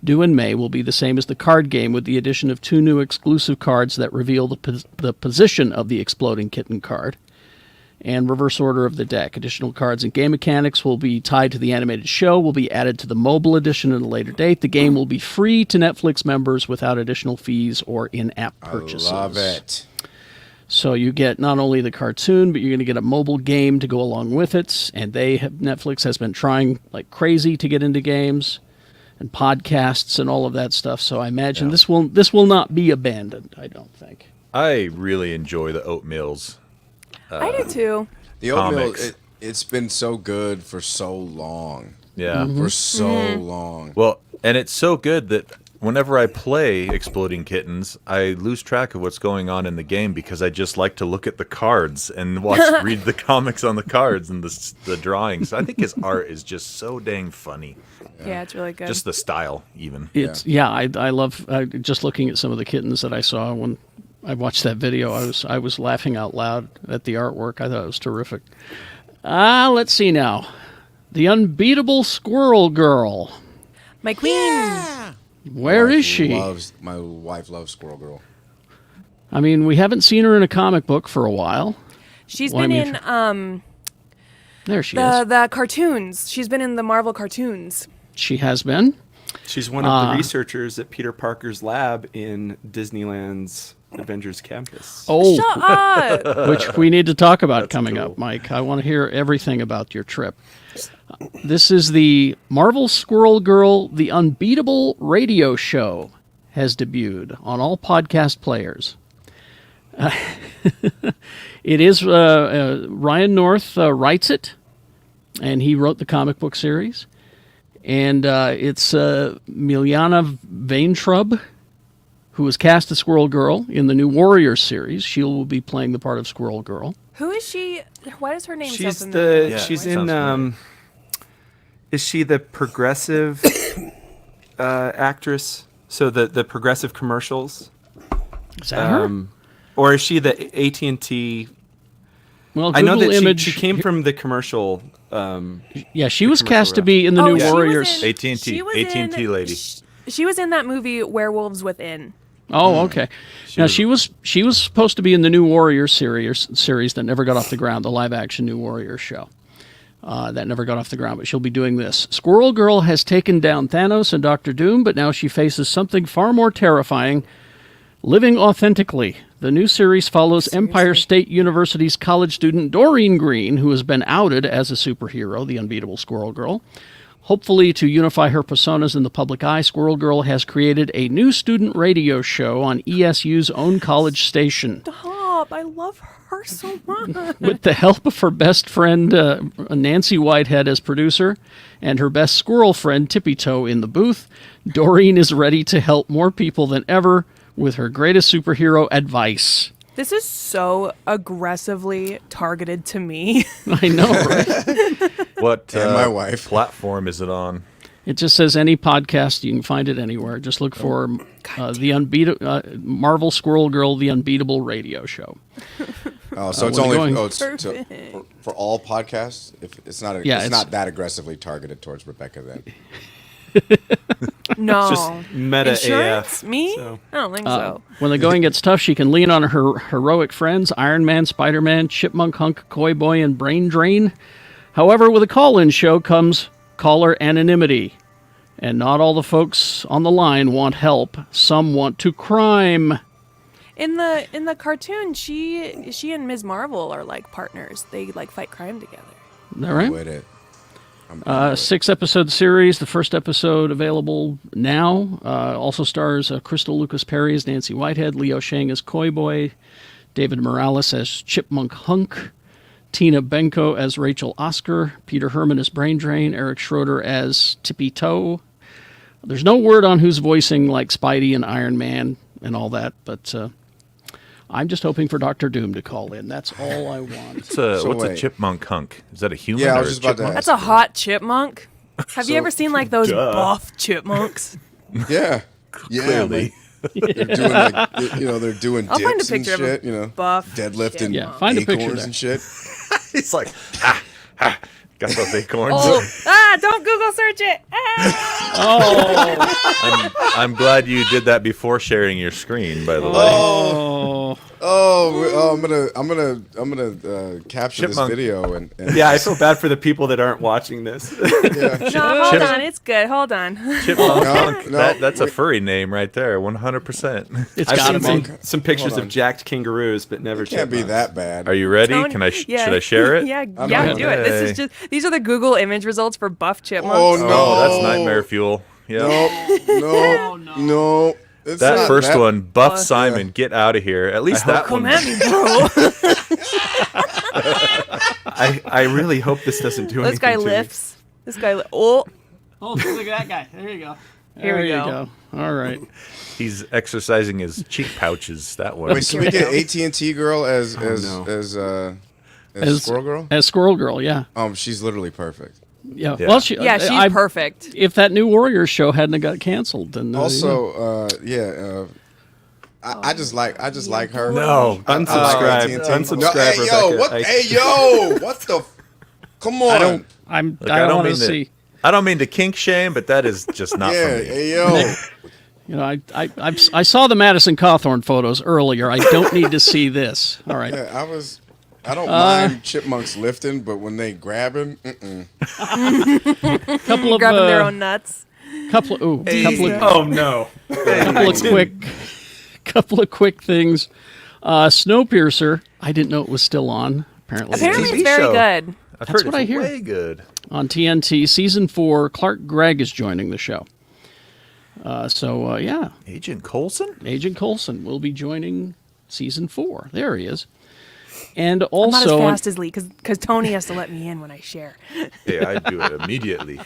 due in May, will be the same as the card game with the addition of 2 new exclusive cards that reveal the position of the exploding kitten card and reverse order of the deck. Additional cards and game mechanics will be tied to the animated show, will be added to the mobile edition at a later date. The game will be free to Netflix members without additional fees or in-app purchases. I love it. So you get not only the cartoon, but you're going to get a mobile game to go along with it. And Netflix has been trying like crazy to get into games and podcasts and all of that stuff. So I imagine this will not be abandoned. I don't think. I really enjoy the Oatmeals. I do too. The oatmeal, Comics. it's been so good for so long. Yeah. For so long. Well, and it's so good that whenever I play Exploding Kittens, I lose track of what's going on in the game because I just like to look at the cards and read the comics on the cards and the drawings. I think his art is just so dang funny. Yeah, it's really good. Just the style, even. I love just looking at some of the kittens that I saw when I watched that video. I was laughing out loud at the artwork. I thought it was terrific. Let's see now. The unbeatable Squirrel Girl. My queen. Where is she? My wife loves Squirrel Girl. I mean, we haven't seen her in a comic book for a while. She's Well, I been mean, in There she is. The cartoons. She's been in the Marvel cartoons. She has been. She's one of the researchers at Peter Parker's lab in Disneyland's Avengers Campus. Oh, Shut up! which we need to talk about coming up, Mike. I want to hear everything about your trip. This is the Marvel Squirrel Girl, the Unbeatable radio show has debuted on all podcast players. It is Ryan North writes it, and he wrote the comic book series. And it's Miliana Vaintrub, who was cast as Squirrel Girl in the new Warriors series. She will be playing the part of Squirrel Girl. Who is she? Why does her name She's sound familiar? she's in is she the progressive actress? So the progressive commercials? Is that her? Or is she the AT&T? Well, I know Google that image. she came from the commercial. Yeah, she was commercial cast to rep. be in the new she was Warriors. in- AT&T she was AT&T in- lady. She was in that movie Werewolves Within. Oh, okay. Now she was supposed to be in the new Warriors series that never got off the ground, the live action new Warriors show. That never got off the ground, but she'll be doing this. Squirrel Girl has taken down Thanos and Doctor Doom, but now she faces something far more terrifying: living authentically. The new series follows Empire State University's college student Doreen Green, who has been outed as a superhero, the unbeatable Squirrel Girl. Hopefully, to unify her personas in the public eye, Squirrel Girl has created a new student radio show on ESU's own college station. Stop! I love her so much. With the help of her best friend, Nancy Whitehead, as producer, and her best squirrel friend, Tippy Toe, in the booth, Doreen is ready to help more people than ever with her greatest superhero advice. This is so aggressively targeted to me. I know, right? What And my wife. platform is it on? It just says any podcast. You can find it anywhere. Just look for the Marvel Squirrel Girl, the Unbeatable radio show. Oh, so it's when only going- for all podcasts. If it's not Yeah, not that aggressively targeted towards Rebecca then. No. Just meta Insurance? AF. Me? so. I don't think so. When the going gets tough, she can lean on her heroic friends, Iron Man, Spider-Man, Chipmunk, Hunk, Koi Boy, and Brain Drain. However, with a call-in show comes caller anonymity. And not all the folks on the line want help. Some want to crime. In the cartoon, she and Ms. Marvel are like partners. They like fight crime together. Is that right? With it. I'm with it. 6-episode series. The first episode available now. Also stars Crystal Lucas Perry as Nancy Whitehead, Leo Shang as Koi Boy, David Morales as Chipmunk Hunk, Tina Benko as Rachel Oscar, Peter Herman as Brain Drain, Eric Schroeder as Tippy Toe. There's no word on who's voicing like Spidey and Iron Man and all that, but I'm just hoping for Doctor Doom to call in. That's all I want. What's a wait. chipmunk hunk? Is that a human? Yeah, I or was a just about to chipmunk? That's a hot chipmunk. Have you So- ever seen like those buff chipmunks? Yeah. Clearly. They're doing like they're doing I'll find a dips and picture of shit, a buff deadlifting chipmunk. Yeah, find a picture acorns there. and shit. He's like, got those acorns. Don't Google search it. I'm glad you did that before sharing your screen. By the way, I'm gonna capture Chipmunk. this video and Yeah, I feel bad for the people that aren't watching this. yeah. No, hold on. It's good. Hold on. chipmunk No, hunk. no, That's a furry name right there. 100%. It's I've gotta seen be. some pictures Hold of on. jacked kangaroos, but never Can't be chipmunks. that bad. Are you ready? Tony- Can I? yeah. Should I share it? Yeah, I'm yeah, not do it. This is ready. just these are the Google image results for buff chipmunks. Oh no! Oh, that's nightmare fuel. Yeah. No. It's That not first that- one, Buff Simon, get out of here. At least that Come one. at me, bro. I really hope this doesn't do anything This guy to me. lifts. This guy. Oh, Oh, look at that guy. There you go. Here we There you go. All right. He's exercising his cheek pouches. That one. Wait, can we get AT&T girl as no. Squirrel Girl? As Squirrel Girl, yeah. She's literally perfect. Yeah. Yeah. Well, yeah, she's perfect. If that new Warriors show hadn't have got canceled, then Also, I just like her. No. I like Unsubscribe. AT&T. Unsubscribe, No, hey yo, Rebecca. what? Hey yo, what the? Come on. I don't Look, I don't want to mean to. see. I don't mean to kink shame, but that is just not Yeah, for me. hey yo. You know, I saw the Madison Cawthorn photos earlier. I don't need to see this. All right. Yeah, I I don't mind chipmunks lifting, but when they grabbing, Couple of Grabbing their own nuts. couple of Oh no! couple of quick things. Snowpiercer. I didn't know it was still on. Apparently Apparently, TV it's very show. good. I've That's heard what I it's hear. way good. on TNT season 4. Clark Gregg is joining the show. Yeah, Agent Coulson? Agent Coulson will be joining season 4. There he is. And I'm not as also, fast as Lee because Tony has to let me in when I share. Yeah, I do it immediately.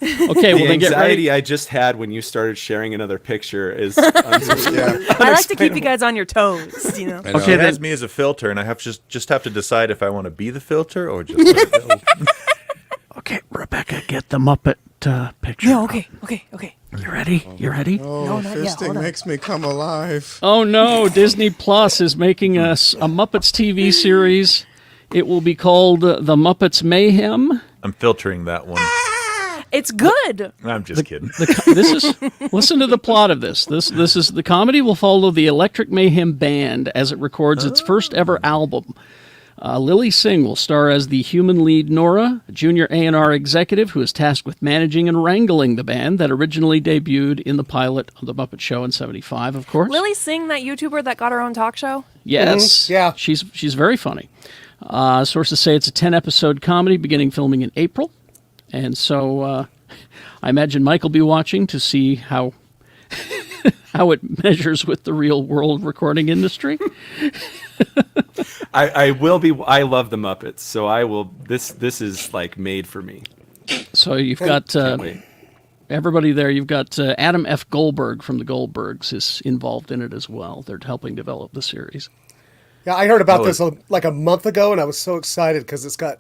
okay, well The then get ready. anxiety I just had when you started sharing another picture is unsustainable. yeah. I like to keep you guys on your toes, you know. I know. Okay, It then- has me as a filter, and I have just have to decide if I want to be the filter or just let it go. Okay, Rebecca, get the Muppet picture. Yeah, okay. You ready? You ready? Oh, not yet, fisting hold on. makes me come alive. Oh no, Disney Plus is making us a Muppets TV series. It will be called The Muppets Mayhem. I'm filtering that one. It's good. I'm just kidding. Listen to the plot of this. This is the comedy will follow the Electric Mayhem Band as it records its first ever album. Lily Singh will star as the human lead Nora, a junior A&R executive who is tasked with managing and wrangling the band that originally debuted in the pilot of The Muppet Show in '75, of course. Lily Singh, that YouTuber that got her own talk show. Yes. Yeah. She's very funny. Sources say it's a 10-episode comedy beginning filming in April. And so I imagine Mike will be watching to see how how it measures with the real world recording industry. I will be. I love the Muppets, so I will. This is like made for me. So you've got Can't wait. everybody there. You've got Adam F. Goldberg from the Goldbergs is involved in it as well. They're helping develop the series. Yeah, I heard about Oh, this like a month ago, and I was so excited because it's got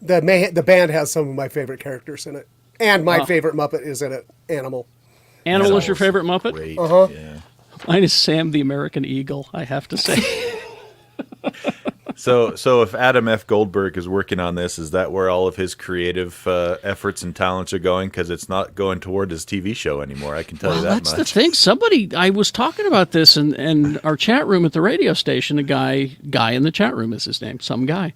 the band has some of my favorite characters in it, and my favorite Muppet is in it, Animal. Animal is your favorite Muppet? Great. Yeah. Mine is Sam the American Eagle, I have to say. So if Adam F. Goldberg is working on this, is that where all of his creative efforts and talents are going? Because it's not going toward his TV show anymore. I can tell you that That's the much. thing. Somebody, I was talking about this in our chat room at the radio station. A guy in the chat room is his name, some guy.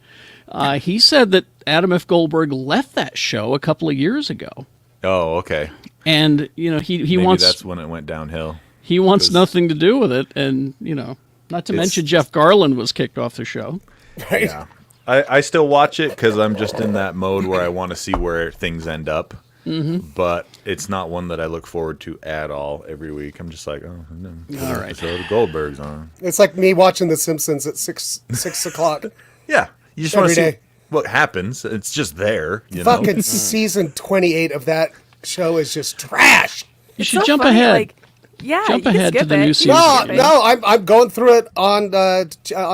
He said that Adam F. Goldberg left that show a couple of years ago. Oh, okay. And, you know, he Maybe wants that's when it went downhill. he wants 'cause- nothing to do with it. And, you know, not to It's- mention Jeff Garland was kicked off the show. Right? Yeah. I still watch it because I'm just in that mode where I want to see where things end up. Mm-hmm. But it's not one that I look forward to at all every week. I'm just like, oh, no. All right. So the Goldberg's on. It's like me watching The Simpsons at six o'clock. Yeah. You just want to Every see day. what happens. It's just there. You know? Fucking season 28 of that show is just trash. You should So jump funny, ahead. Like, yeah, Jump you can ahead to skip the it. new You season. can skip No, it. I'm going through it on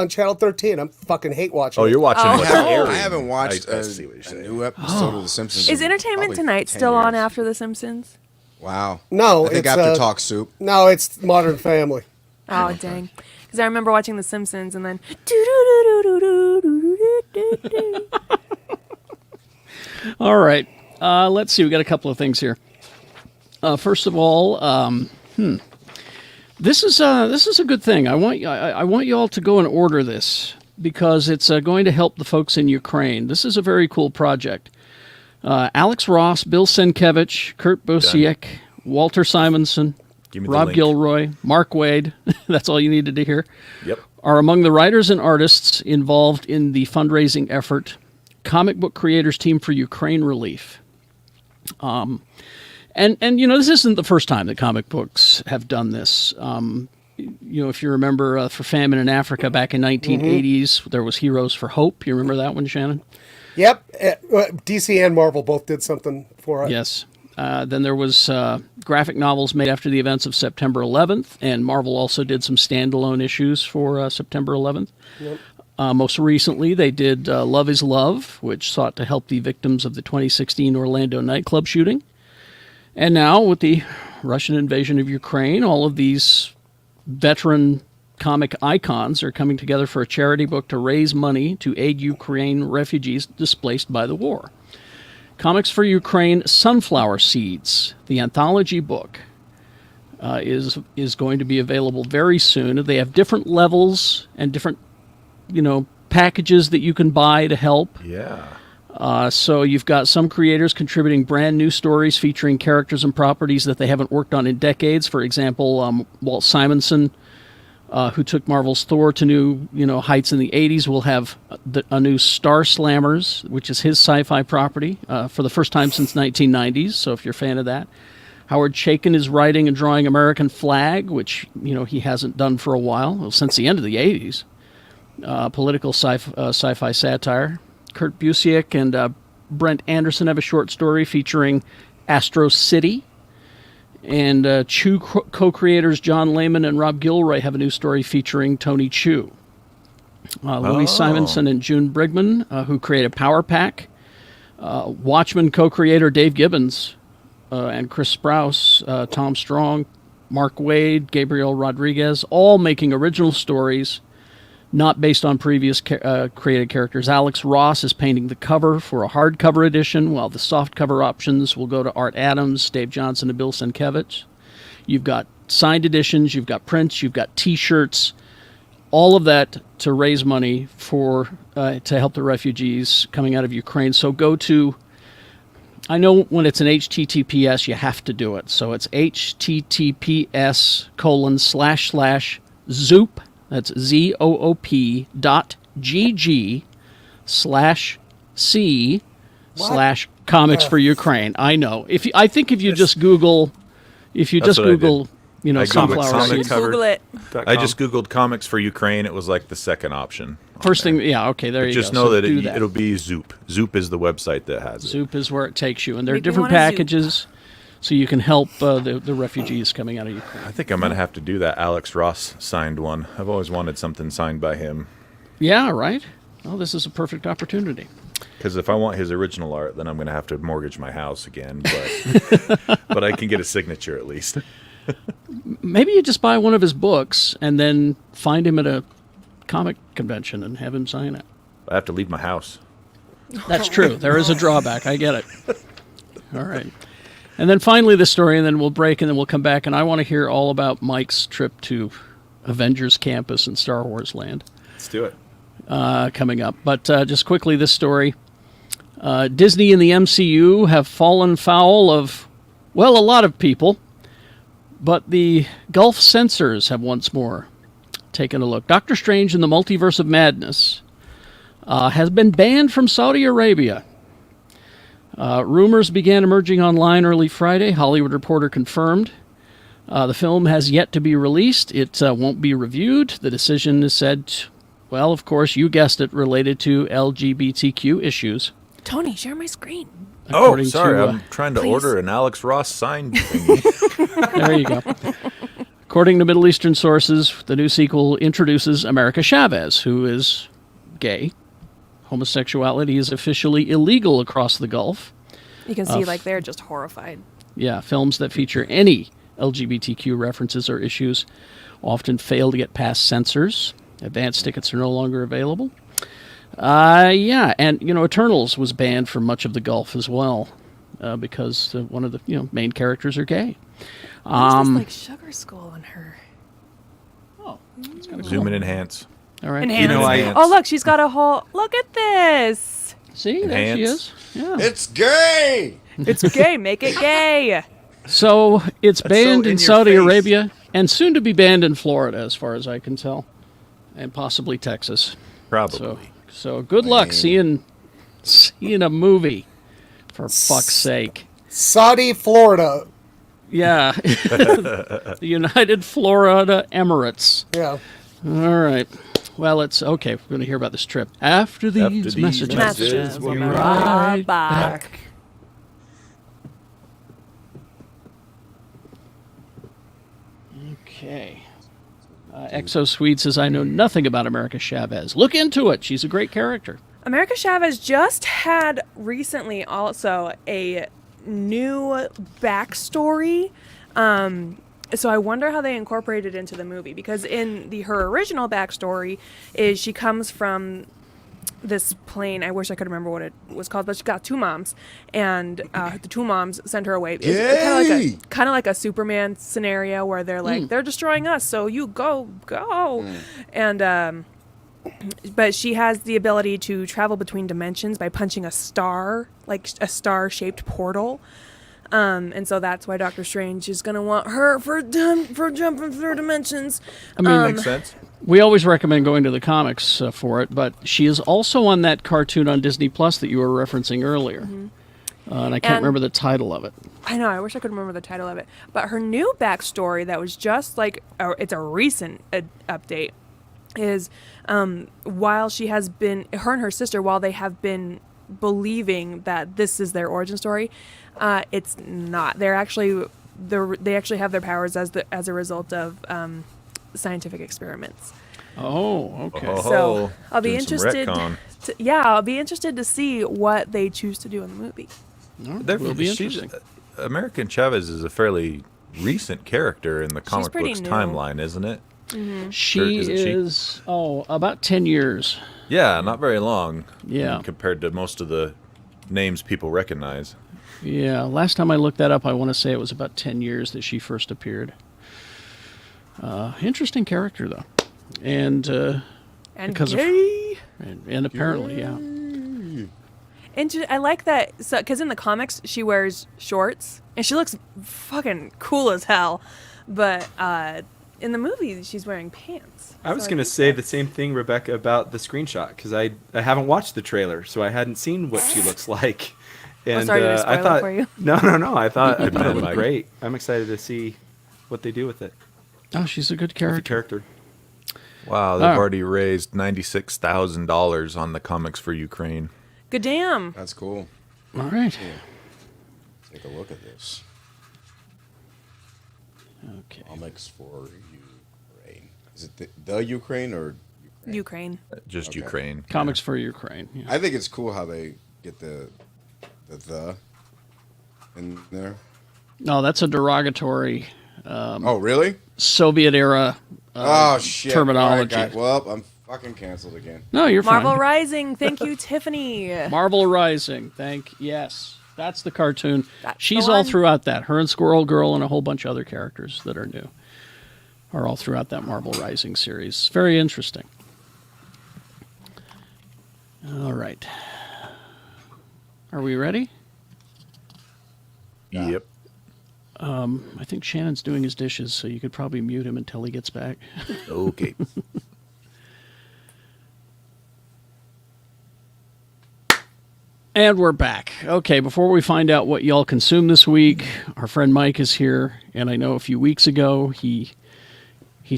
channel 13. I'm fucking hate watching. Oh, it. you're watching Oh. what's I haven't- airing. I haven't watched I see what you're a saying. new episode of The Simpsons. Is in Entertainment probably Tonight 10 still on years. after The Simpsons? Wow. No, I think it's, after Talk Soup. No, it's Modern Family. Oh, dang. Because I remember watching The Simpsons and then. All right. Let's see. We got a couple of things here. First of all, this is a good thing. I want you all to go and order this because it's going to help the folks in Ukraine. This is a very cool project. Alex Ross, Bill Sienkiewicz, Kurt Busiek, Walter Simonson, Give me the Rob link. Gilroy, Mark Wade. That's all you needed to hear. Yep. Are among the writers and artists involved in the fundraising effort, Comic Book Creators Team for Ukraine Relief. And you know, this isn't the first time that comic books have done this. You know, if you remember for Famine in Africa back in 1980s, there was Heroes for Hope. You remember that one, Shannon? Yep. DC and Marvel both did something for it. Yes. Then there was graphic novels made after the events of September 11th, and Marvel also did some standalone issues for September 11th. Yep. Most recently, they did Love is Love, which sought to help the victims of the 2016 Orlando nightclub shooting. And now, with the Russian invasion of Ukraine, all of these veteran comic icons are coming together for a charity book to raise money to aid Ukraine refugees displaced by the war. Comics for Ukraine Sunflower Seeds, the anthology book, is going to be available very soon. They have different levels and different, you know, packages that you can buy to help. Yeah. So you've got some creators contributing brand new stories featuring characters and properties that they haven't worked on in decades. For example, Walt Simonson, who took Marvel's Thor to new heights in the 80s, will have a new Star Slammers, which is his sci-fi property, for the first time since 1990s. So if you're a fan of that. Howard Chaykin is writing and drawing American Flag, which he hasn't done for a while, since the end of the 80s. Political sci-fi satire. Kurt Busiek and Brent Anderson have a short story featuring Astro City. And Chew co-creators John Layman and Rob Gilroy have a new story featuring Tony Chew. Louise Simonson and June Brigman, who created Power Pack. Watchmen co-creator Dave Gibbons and Chris Sprouse, Tom Strong, Mark Wade, Gabriel Rodriguez, all making original stories not based on previous created characters. Alex Ross is painting the cover for a hardcover edition, while the softcover options will go to Art Adams, Dave Johnson, and Bill Sienkiewicz. You've got signed editions, you've got prints, you've got T-shirts, all of that to raise money for to help the refugees coming out of Ukraine. So go to, I know when it's an HTTPS, you have to do it. So it's https://zoop. That's ZOOP.gg/C/comics for Ukraine. I know. I think if you just Google, Google sunflower comic seeds. cover. Google it. I just Googled comics for Ukraine. It was like the second option. First thing, yeah, okay, there But you just go. know So that, do it'll be Zoop. Zoop is the website that has it. Zoop is where it takes you, and there are Make me different wanna Zoop. packages, so you can help the refugees coming out of Ukraine. I think I'm going to have to do that Alex Ross signed one. I've always wanted something signed by him. Yeah, right? Well, this is a perfect opportunity. Because if I want his original art, then I'm going to have to mortgage my house again. But but I can get a signature at least. Maybe you just buy one of his books and then find him at a comic convention and have him sign it. I have to leave my house. That's true. There is a drawback. I get it. All right. And then finally the story, and then we'll break, and then we'll come back, and I want to hear all about Mike's trip to Avengers Campus in Star Wars Land. Let's do it. Coming up. But just quickly, this story. Disney and the MCU have fallen foul of, well, a lot of people, but the Gulf censors have once more taken a look. Doctor Strange in the Multiverse of Madness has been banned from Saudi Arabia. Rumors began emerging online early Friday. Hollywood Reporter confirmed. The film has yet to be released. It won't be reviewed. The decision is said, well, of course, you guessed it, related to LGBTQ issues. Tony, share my screen. According sorry. to, I'm trying to please. order an Alex Ross signed thingy. There you go. According to Middle Eastern sources, the new sequel introduces America Chavez, who is gay. Homosexuality is officially illegal across the Gulf. You can see, they're just horrified. Yeah, films that feature any LGBTQ references or issues often fail to get past censors. Advance tickets are no longer available. Yeah, and, Eternals was banned from much of the Gulf as well because one of the main characters are gay. What's this, sugar skull on her? Oh, it's kind of Zoom and enhance. All right. Enhance. You know, Oh, look, she's got a whole... Look at this. See, there she Enhance. is. Yeah. It's gay. It's gay. Make it gay. So it's banned in in your Saudi face. Arabia and soon to be banned in Florida, as far as I can tell, and possibly Texas. Probably. So good luck Man. seeing a movie, for fuck's sake. Saudi, Florida. Yeah, the United Florida Emirates. Yeah. All right. Well, it's okay. We're going to hear about this trip after these messages. Messages. We'll be right back. Okay. Exo Sweet says, I know nothing about America Chavez. Look into it. She's a great character. America Chavez just had recently also a new backstory. So I wonder how they incorporated it into the movie, because in her original backstory is she comes from this plane. I wish I could remember what it was called, but she got two moms, and the two moms sent her away. It's kind of like a Superman scenario where they're like, they're destroying us, so you go. And but she has the ability to travel between dimensions by punching a star, like a star-shaped portal. And so that's why Doctor Strange is gonna want her for jumping through dimensions. I mean, Makes sense. we always recommend going to the comics for it, but she is also on that cartoon on Disney Plus that you were referencing earlier. And I can't And- remember the title of it. I know. I wish I could remember the title of it. But her new backstory that was just like it's a recent update is while she has been her and her sister while they have been believing that this is their origin story, it's not. They actually have their powers as a result of scientific experiments. Oh, okay. Oh, So I'll be doing some interested. retcon. I'll be interested to see what they choose to do in the movie. There will be she's- interesting. American Chavez is a fairly recent character in the comic pretty books new. timeline, isn't it? She Isn't she? is, about 10 years. Yeah, not very long. Yeah. Compared to most of the names people recognize. Yeah, last time I looked that up, I want to say it was about 10 years that she first appeared. Interesting character, though. And And Because of- yay! and apparently, yeah. And I like that, because in the comics she wears shorts and she looks fucking cool as hell, but in the movie she's wearing pants. I was So going to think say the that's- same thing, Rebecca, about the screenshot because I haven't watched the trailer, so I hadn't seen what she looks like. And sorry to I spoil it thought, for you. no, I thought it man, looked Mike. great. I'm excited to see what they do with it. Oh, she's a good With the character. character. Wow, they've Oh. already raised $96,000 on the comics for Ukraine. Good damn. That's cool. All right. Take a look at this. Okay. Comics for Ukraine. Is it the Ukraine or Ukraine? Ukraine. Just Okay. Ukraine. Comics for Ukraine. Yeah. I think it's cool how they get the in there. No, that's a derogatory Oh, really? Soviet era Oh shit! terminology. All right, well, I'm fucking canceled again. No, you're Marvel fine. Rising. Thank you, Tiffany. Marvel Rising. Yes, that's the cartoon. That's She's the all one. throughout that. Her and Squirrel Girl and a whole bunch of other characters that are new are all throughout that Marvel Rising series. Very interesting. All right. Are we ready? Yep. I think Shannon's doing his dishes, so you could probably mute him until he gets back. Okay. And we're back. Okay, before we find out what y'all consumed this week, our friend Mike is here, and I know a few weeks ago he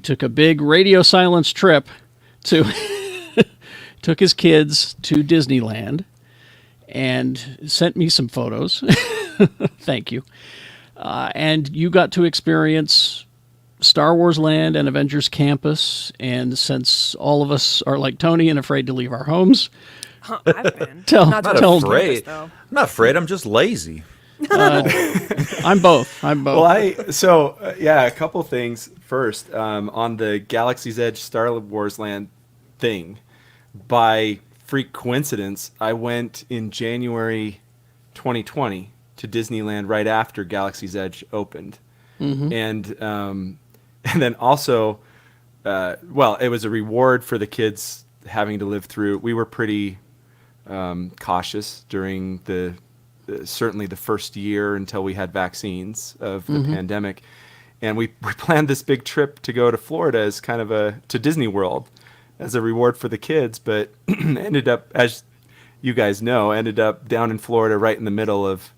took a big radio silence trip to took his kids to Disneyland and sent me some photos. Thank you. And you got to experience Star Wars Land and Avengers Campus, and since all of us are like Tony and afraid to leave our homes, I've been. Tell- Not to tell- the afraid. campus, though. I'm not afraid. I'm just lazy. I'm both. Well, a couple things. First, on the Galaxy's Edge Star Wars Land thing, by freak coincidence, I went in January 2020 to Disneyland right after Galaxy's Edge opened, and then also, it was a reward for the kids having to live through. We were pretty cautious during certainly the first year until we had vaccines of the pandemic. And we planned this big trip to go to Florida as kind of to Disney World as a reward for the kids, but ended up, as you guys know, down in Florida right in the middle of,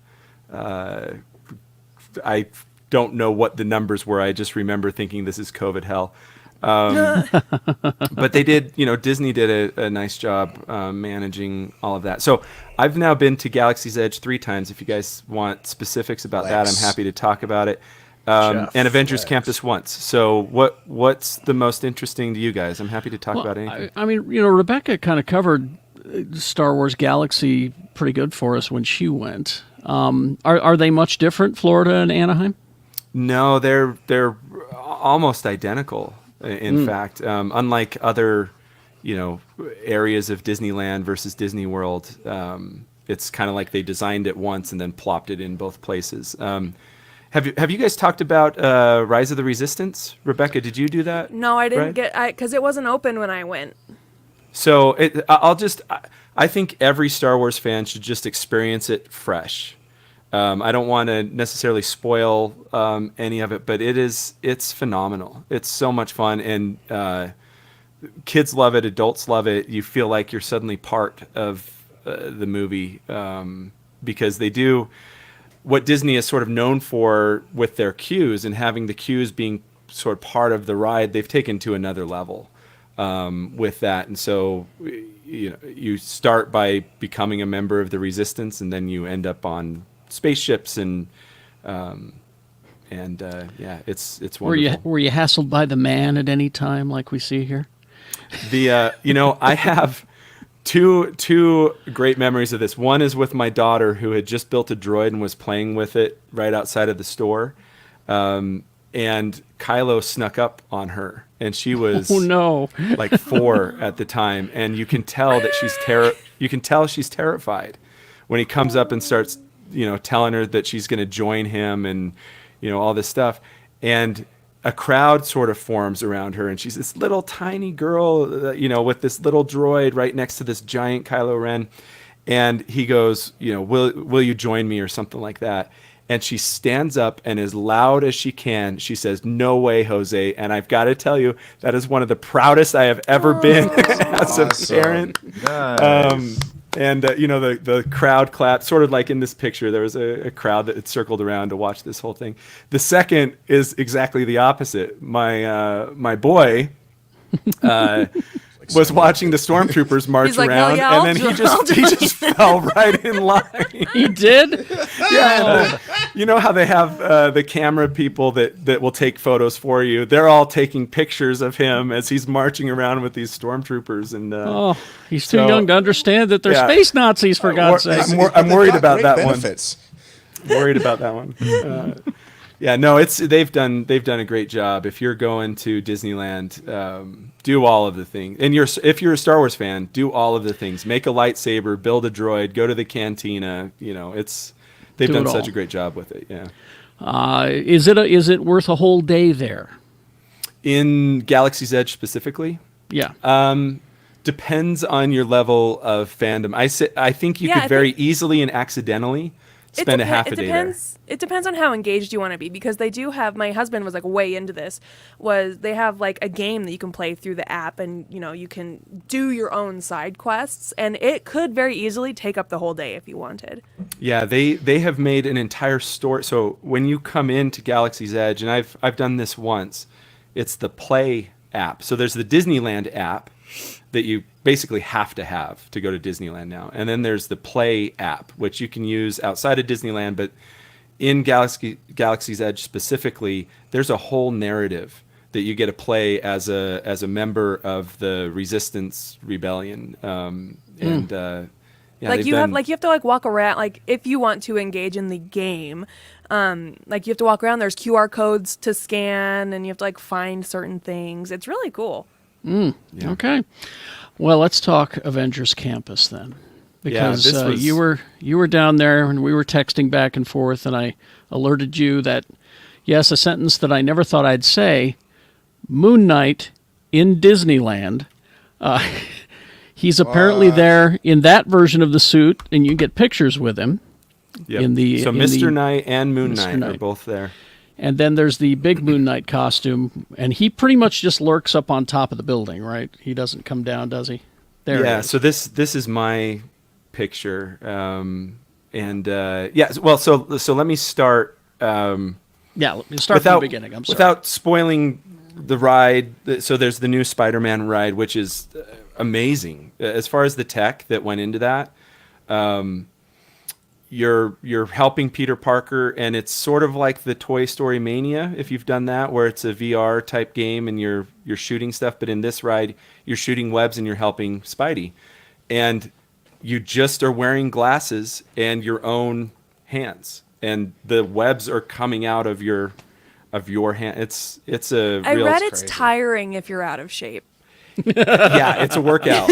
I don't know what the numbers were. I just remember thinking this is COVID hell. But they did, Disney did a nice job managing all of that. So I've now been to Galaxy's Edge 3 times. If you guys want specifics about that, I'm happy to talk about it. And Avengers Campus once. So what's the most interesting to you guys? I'm happy to talk about anything. I mean, Rebecca kind of covered Star Wars Galaxy pretty good for us when she went. Are they much different, Florida and Anaheim? No, they're almost identical. In fact, unlike other, areas of Disneyland versus Disney World, it's kind of like they designed it once and then plopped it in both places. Have you guys talked about Rise of the Resistance? Rebecca, did you do that? No, I didn't Right? because it wasn't open when I went. So I think every Star Wars fan should just experience it fresh. I don't want to necessarily spoil any of it, but it's phenomenal. It's so much fun, and kids love it, adults love it. You feel like you're suddenly part of the movie because they do what Disney is sort of known for with their queues, and having the queues being sort of part of the ride. They've taken to another level with that, and so you start by becoming a member of the Resistance, and then you end up on spaceships and it's wonderful. Were you hassled by the man at any time, like we see here? I have two great memories of this. One is with my daughter, who had just built a droid and was playing with it right outside of the store, and Kylo snuck up on her, and she was like 4 at the time, and you can tell that she's terrified when he comes up and starts telling her that she's going to join him, and all this stuff, and a crowd sort of forms around her, and she's this little tiny girl, with this little droid right next to this giant Kylo Ren, and he goes, will you join me, or something like that. And she stands up, and as loud as she can, she says, "No way, Jose." And I've got to tell you, that is one of the proudest I have ever been as a parent. Nice. The crowd clapped, sort of like in this picture. There was a crowd that had circled around to watch this whole thing. The second is exactly the opposite. My boy was watching the stormtroopers march He's like, around, "Hell yeah, and then I'll he just fell right in line. He did? Yeah. You know how they have the camera people that will take photos for you? They're all taking pictures of him as he's marching around with these stormtroopers. And he's too young to understand that they're space Nazis, for God's sake. I'm worried about that benefits. one. Worried about that one. They've done a great job. If you're going to Disneyland, do all of the things. And if you're a Star Wars fan, do all of the things. Make a lightsaber, build a droid, go to the cantina. They've done such a great job with it. Yeah. Is it worth a whole day there? In Galaxy's Edge specifically? Yeah. Depends on your level of fandom. I think you could very easily and accidentally spend a half a day there. It depends on how engaged you want to be, because they do have, my husband was like way into this, they have like a game that you can play through the app, and you can do your own side quests, and it could very easily take up the whole day if you wanted. Yeah, they have made an entire story. So when you come into Galaxy's Edge, and I've done this once, it's the Play app. So there's the Disneyland app that you basically have to go to Disneyland now. And then there's the Play app, which you can use outside of Disneyland, but in Galaxy's Edge specifically, there's a whole narrative that you get to play as a member of the Resistance Rebellion. You have to walk around, if you want to engage in the game, you have to walk around. There's QR codes to scan, and you have to find certain things. It's really cool. Yeah. Okay. Well, let's talk Avengers Campus then, because you were down there and we were texting back and forth, and I alerted you that yes, a sentence that I never thought I'd say: Moon Knight in Disneyland. He's apparently there in that version of the suit, and you get pictures with him. Yep. Mr. Knight and Moon Knight are both there. And then there's the big Moon Knight costume, and he pretty much just lurks up on top of the building, right? He doesn't come down, does he? There. Yeah. So this is my picture, So let me start. Let me start from the beginning. I'm sorry. Without spoiling the ride. So there's the new Spider-Man ride, which is amazing as far as the tech that went into that. You're helping Peter Parker, and it's sort of like the Toy Story Mania, if you've done that, where it's a VR type game and you're shooting stuff. But in this ride, you're shooting webs and you're helping Spidey, and you just are wearing glasses and your own hands, and the webs are coming out of your hand. It's I read it's tiring if you're out of shape. Yeah, it's a workout,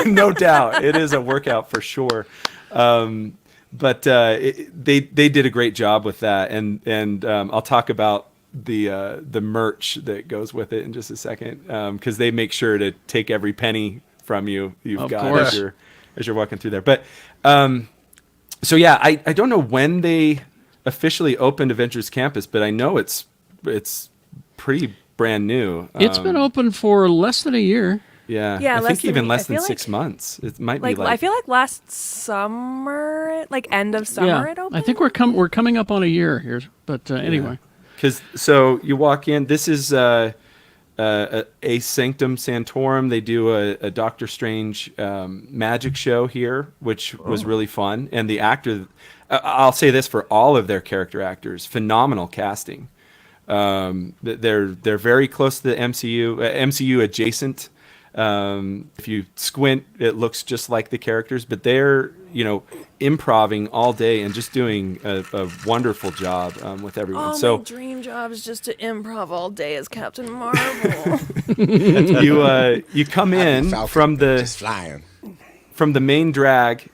no doubt. It is a workout for sure. But they did a great job with that, and I'll talk about the merch that goes with it in just a second, because they make sure to take every penny from you. You've Of got course. as you're walking through there. But so yeah, I don't know when they officially opened Avengers Campus, but I know it's pretty brand new. It's been open for less than a year. Yeah, Yeah, I less think than even a- less I than feel 6 months. It might Like be like I feel like last summer, like end of summer, it opened. I think we're coming up on a year here. But anyway, because so you walk in. This is a Sanctum Sanctorum. They do a Doctor Strange magic show here, which was really fun. And the actor, I'll say this for all of their character actors, phenomenal casting. They're very close to the MCU adjacent. If you squint, it looks just like the characters, but they're improving all day and just doing a wonderful job with everyone. Oh, my dream job is just to improv all day as Captain Marvel. You come in Falcon, from the just flying. main drag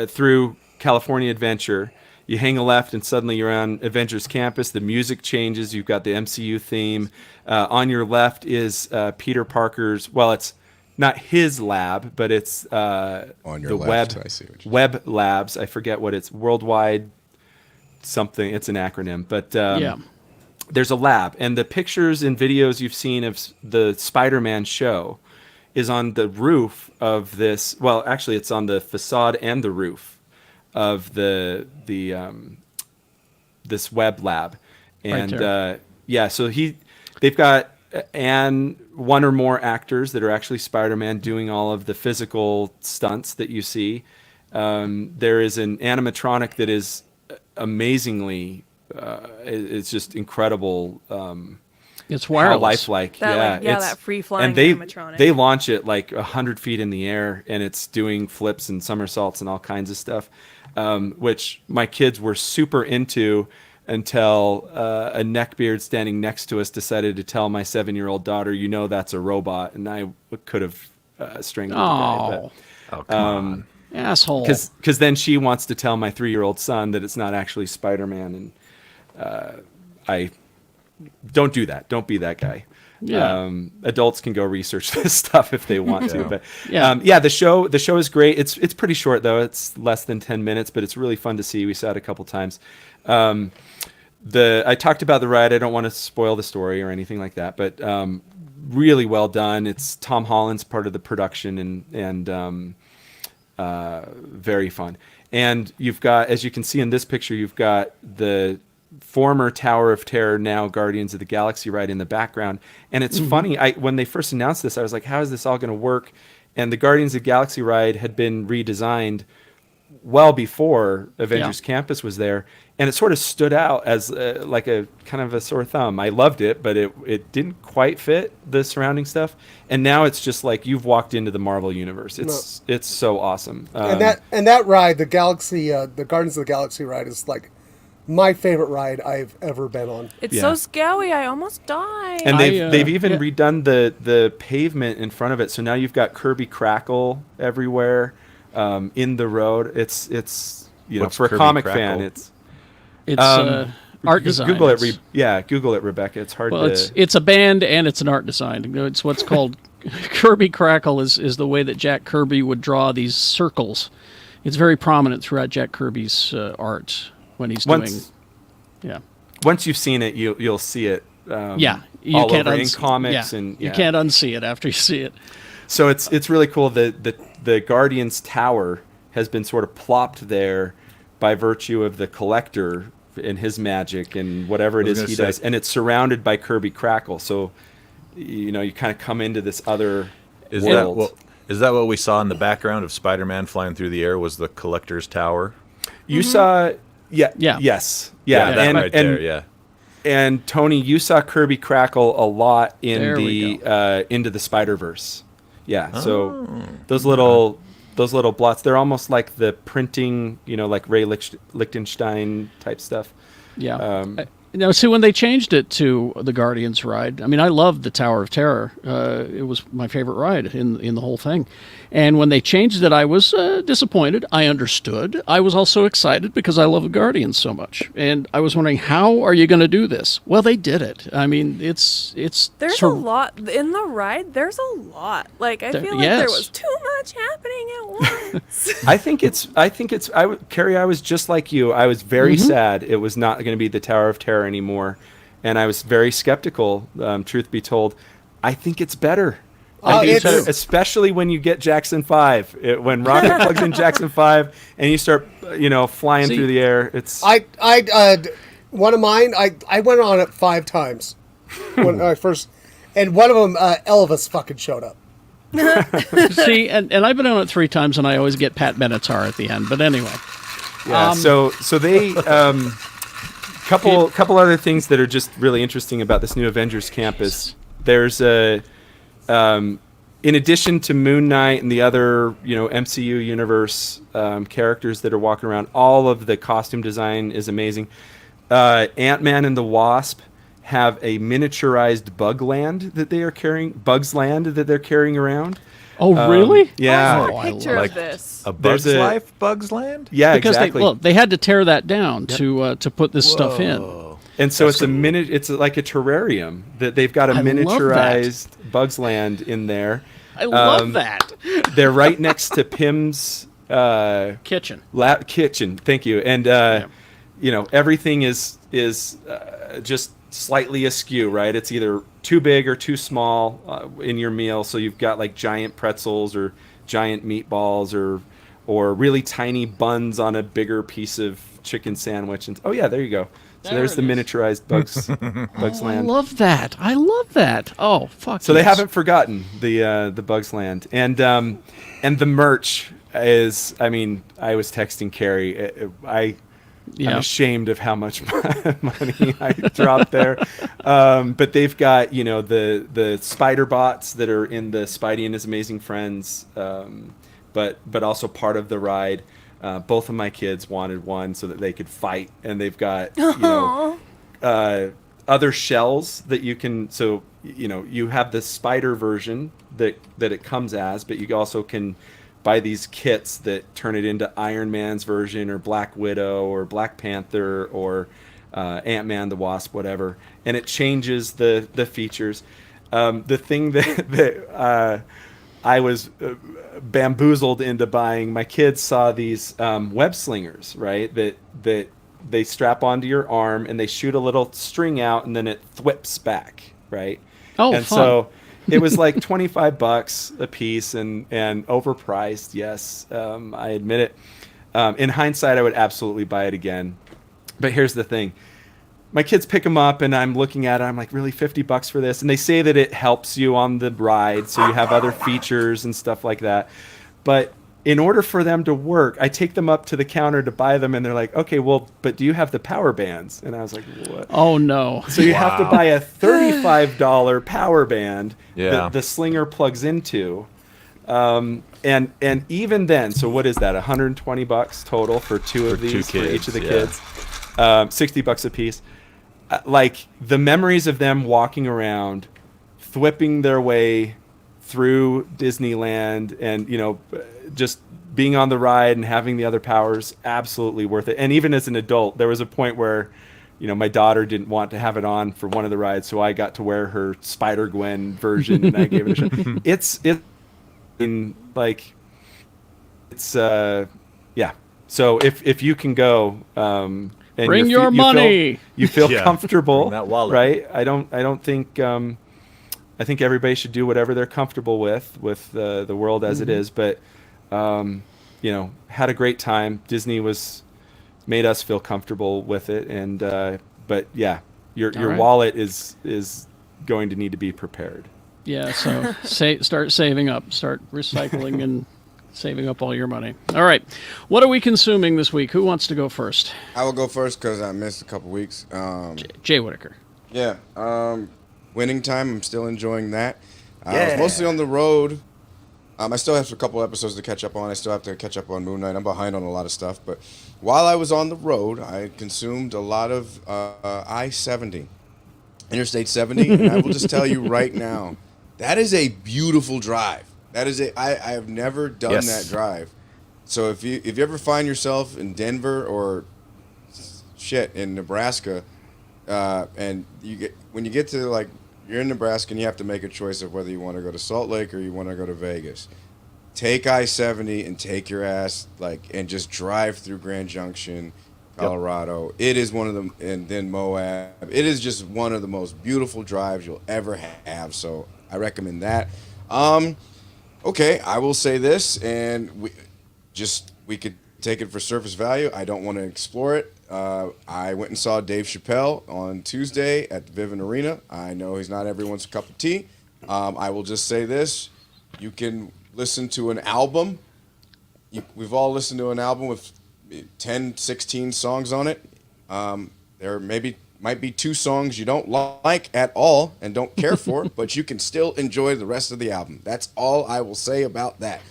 through California Adventure. You hang a left and suddenly you're on Avengers Campus. The music changes. You've got the MCU theme. On your left is Peter Parker's, well, it's not his lab, but it's On your the left, I see what you're Web Labs. I forget what it's, Worldwide something. It's an acronym. But there's a lab. And the pictures and videos you've seen of the Spider-Man show is on the roof of this. Well, actually, it's on the facade and the roof of this web lab. And so they've got one or more actors that are actually Spider-Man doing all of the physical stunts that you see. There is an animatronic that is amazingly it's just incredible. it's wireless. Lifelike. That free-flying and they animatronic. they launch it like 100 feet in the air, and it's doing flips and somersaults and all kinds of stuff, which my kids were super into until a neckbeard standing next to us decided to tell my 7-year-old daughter, that's a robot, and I could have strangled the guy. Oh, come on. Asshole. Because then she wants to tell my 3-year-old son that it's not actually Spider-Man, and I don't do that. Don't be that guy. Yeah. Adults can go research this stuff if they want to. But Yeah. the show is great. It's pretty short though. It's less than 10 minutes, but it's really fun to see. We saw it a couple times. I talked about the ride. I don't want to spoil the story or anything like that, but really well done. It's Tom Holland's part of the production and very fun. And you've got, as you can see in this picture, you've got the former Tower of Terror, now Guardians of the Galaxy ride in the background. And it's funny, when they first announced this, I was like, how is this all going to work? And the Guardians of the Galaxy ride had been redesigned well before Avengers Campus was there, and it sort of stood out as like a kind of a sore thumb. I loved it, but it didn't quite fit the surrounding stuff. And now it's just like you've walked into the Marvel universe. It's so awesome. And that ride, the Guardians of the Galaxy ride, is like my favorite ride I've ever been on. It's so scary. I almost died. And they've even redone the pavement in front of it, so now you've got Kirby Crackle everywhere in the road. It's What's for a Kirby comic Crackle? fan, it's art design. Google it. It's- Google it, Rebecca. It's hard Well, to. it's a band and it's an art design. It's what's called Kirby Crackle is the way that Jack Kirby would draw these circles. It's very prominent throughout Jack Kirby's art when he's doing. Once you've seen it, you'll see it. You all can't over in unsee- comics yeah, and you can't unsee it after you see it. So it's really cool. The Guardians Tower has been sort of plopped there by virtue of the Collector and his magic and whatever it I was is gonna he say- does, and it's surrounded by Kirby Crackle. So you kind of come into this other world. Is that what we saw in the background of Spider-Man flying through the air? Was the Collector's Tower? You saw, Yeah. yes, that and, right and, there. Yeah. And Tony, you saw Kirby Crackle a lot in There we the Into the Spider-Verse. Yeah, so those little blots, they're almost like the printing, like Ray Lichtenstein type stuff. Yeah. Now, see, when they changed it to the Guardians ride, I mean, I loved the Tower of Terror. It was my favorite ride in the whole thing. And when they changed it, I was disappointed. I understood. I was also excited because I love the Guardians so much. And I was wondering, how are you going to do this? Well, they did it. I mean, it's There's a lot in the ride. There's a lot. Like I feel like there was too much happening at once. Carrie, I was just like you. I was very sad it was not going to be the Tower of Terror anymore, and I was very skeptical. Truth be told, I think it's better. I think it's better, especially when you get Jackson 5. When Rocket plugs in Jackson 5 and you start, flying through the air. It's one of mine. I went on it 5 times when I first, and one of them Elvis fucking showed up. See, and I've been on it 3 times, and I always get Pat Benatar at the end. But anyway, yeah. So they couple other things that are just really interesting about this new Avengers camp is there's a in addition to Moon Knight and the other MCU universe characters that are walking around, all of the costume design is amazing. Ant-Man and the Wasp have a miniaturized Bugs Land that they're carrying around. Oh, really? Yeah. Where's the picture of this? A Bugs Life, Bugs Land? Yeah, because exactly. they had to tear that down to put this stuff in. And so it's like a terrarium that they've got a miniaturized Bugs Land in there. I love that. They're right next to Pym's kitchen. Kitchen. Thank you. And everything is just slightly askew, right? It's either too big or too small in your meal. So you've got like giant pretzels or giant meatballs or really tiny buns on a bigger piece of chicken sandwich. And there you go. So there's the miniaturized Bugs Land. I love that. Oh, fuck. So they haven't forgotten the Bugs Land. And the merch is, I was texting Carrie. I'm ashamed of how much money I dropped there. But they've got, the spider bots that are in the Spidey and His Amazing Friends, but also part of the ride. Both of my kids wanted one so that they could fight, and they've got other shells that you can. So you have the spider version that it comes as, but you also can buy these kits that turn it into Iron Man's version, or Black Widow, or Black Panther, or Ant-Man, the Wasp, whatever, and it changes the features. The thing that I was bamboozled into buying. My kids saw these web slingers, right? That they strap onto your arm and they shoot a little string out and then it thwips back, right? Oh, and fun. So it was like $25 a piece and overpriced. Yes, I admit it. In hindsight, I would absolutely buy it again. But here's the thing. My kids pick them up, and I'm looking at it. I'm like, really, $50 for this? And they say that it helps you on the ride, so you have other features and stuff like that. But in order for them to work, I take them up to the counter to buy them, and they're like, okay, well, but do you have the power bands? And I was like, what? Oh, no. So you have to buy a $35 power band Yeah. that the slinger plugs into. And even then, so what is that? $120 total for two of these for each of the kids. $60 a piece. Like the memories of them walking around, thwipping their way through Disneyland, and just being on the ride and having the other powers, absolutely worth it. And even as an adult, there was a point where my daughter didn't want to have it on for one of the rides, so I got to wear her Spider-Gwen version, and I gave it a shot. Yeah. So if you can go, and bring your money. You feel Yeah, comfortable, bring that wallet. right? I don't think. I think everybody should do whatever they're comfortable with the world as it is. But had a great time. Disney made us feel comfortable with it, and but yeah, your right. wallet is going to need to be prepared. Yeah, so start saving up, start recycling and saving up all your money. All right, what are we consuming this week? Who wants to go first? I will go first because I missed a couple weeks. Jay Whitaker. Yeah, Winning Time. I'm still enjoying that. I was mostly on the road I still have a couple episodes to catch up on. I still have to catch up on Moon Knight. I'm behind on a lot of stuff. But while I was on the road, I consumed a lot of I-70, Interstate 70. And I will just tell you right now, that is a beautiful drive. I have never done that drive. So if you ever find yourself in Denver or in Nebraska, and when you get to like, you're in Nebraska and you have to make a choice of whether you want to go to Salt Lake or you want to go to Vegas. Take I-70 and take your ass and just drive through Grand Junction, Colorado. Yep. It is one of them, and then Moab. It is just one of the most beautiful drives you'll ever have. So I recommend that. Okay, I will say this, and we could take it for surface value. I don't want to explore it. I went and saw Dave Chappelle on Tuesday at the Vivint Arena. I know he's not everyone's cup of tea. I will just say this. You can listen to an album. We've all listened to an album with 10, 16 songs on it. There might be 2 songs you don't like at all and don't care for, but you can still enjoy the rest of the album. That's all I will say about that.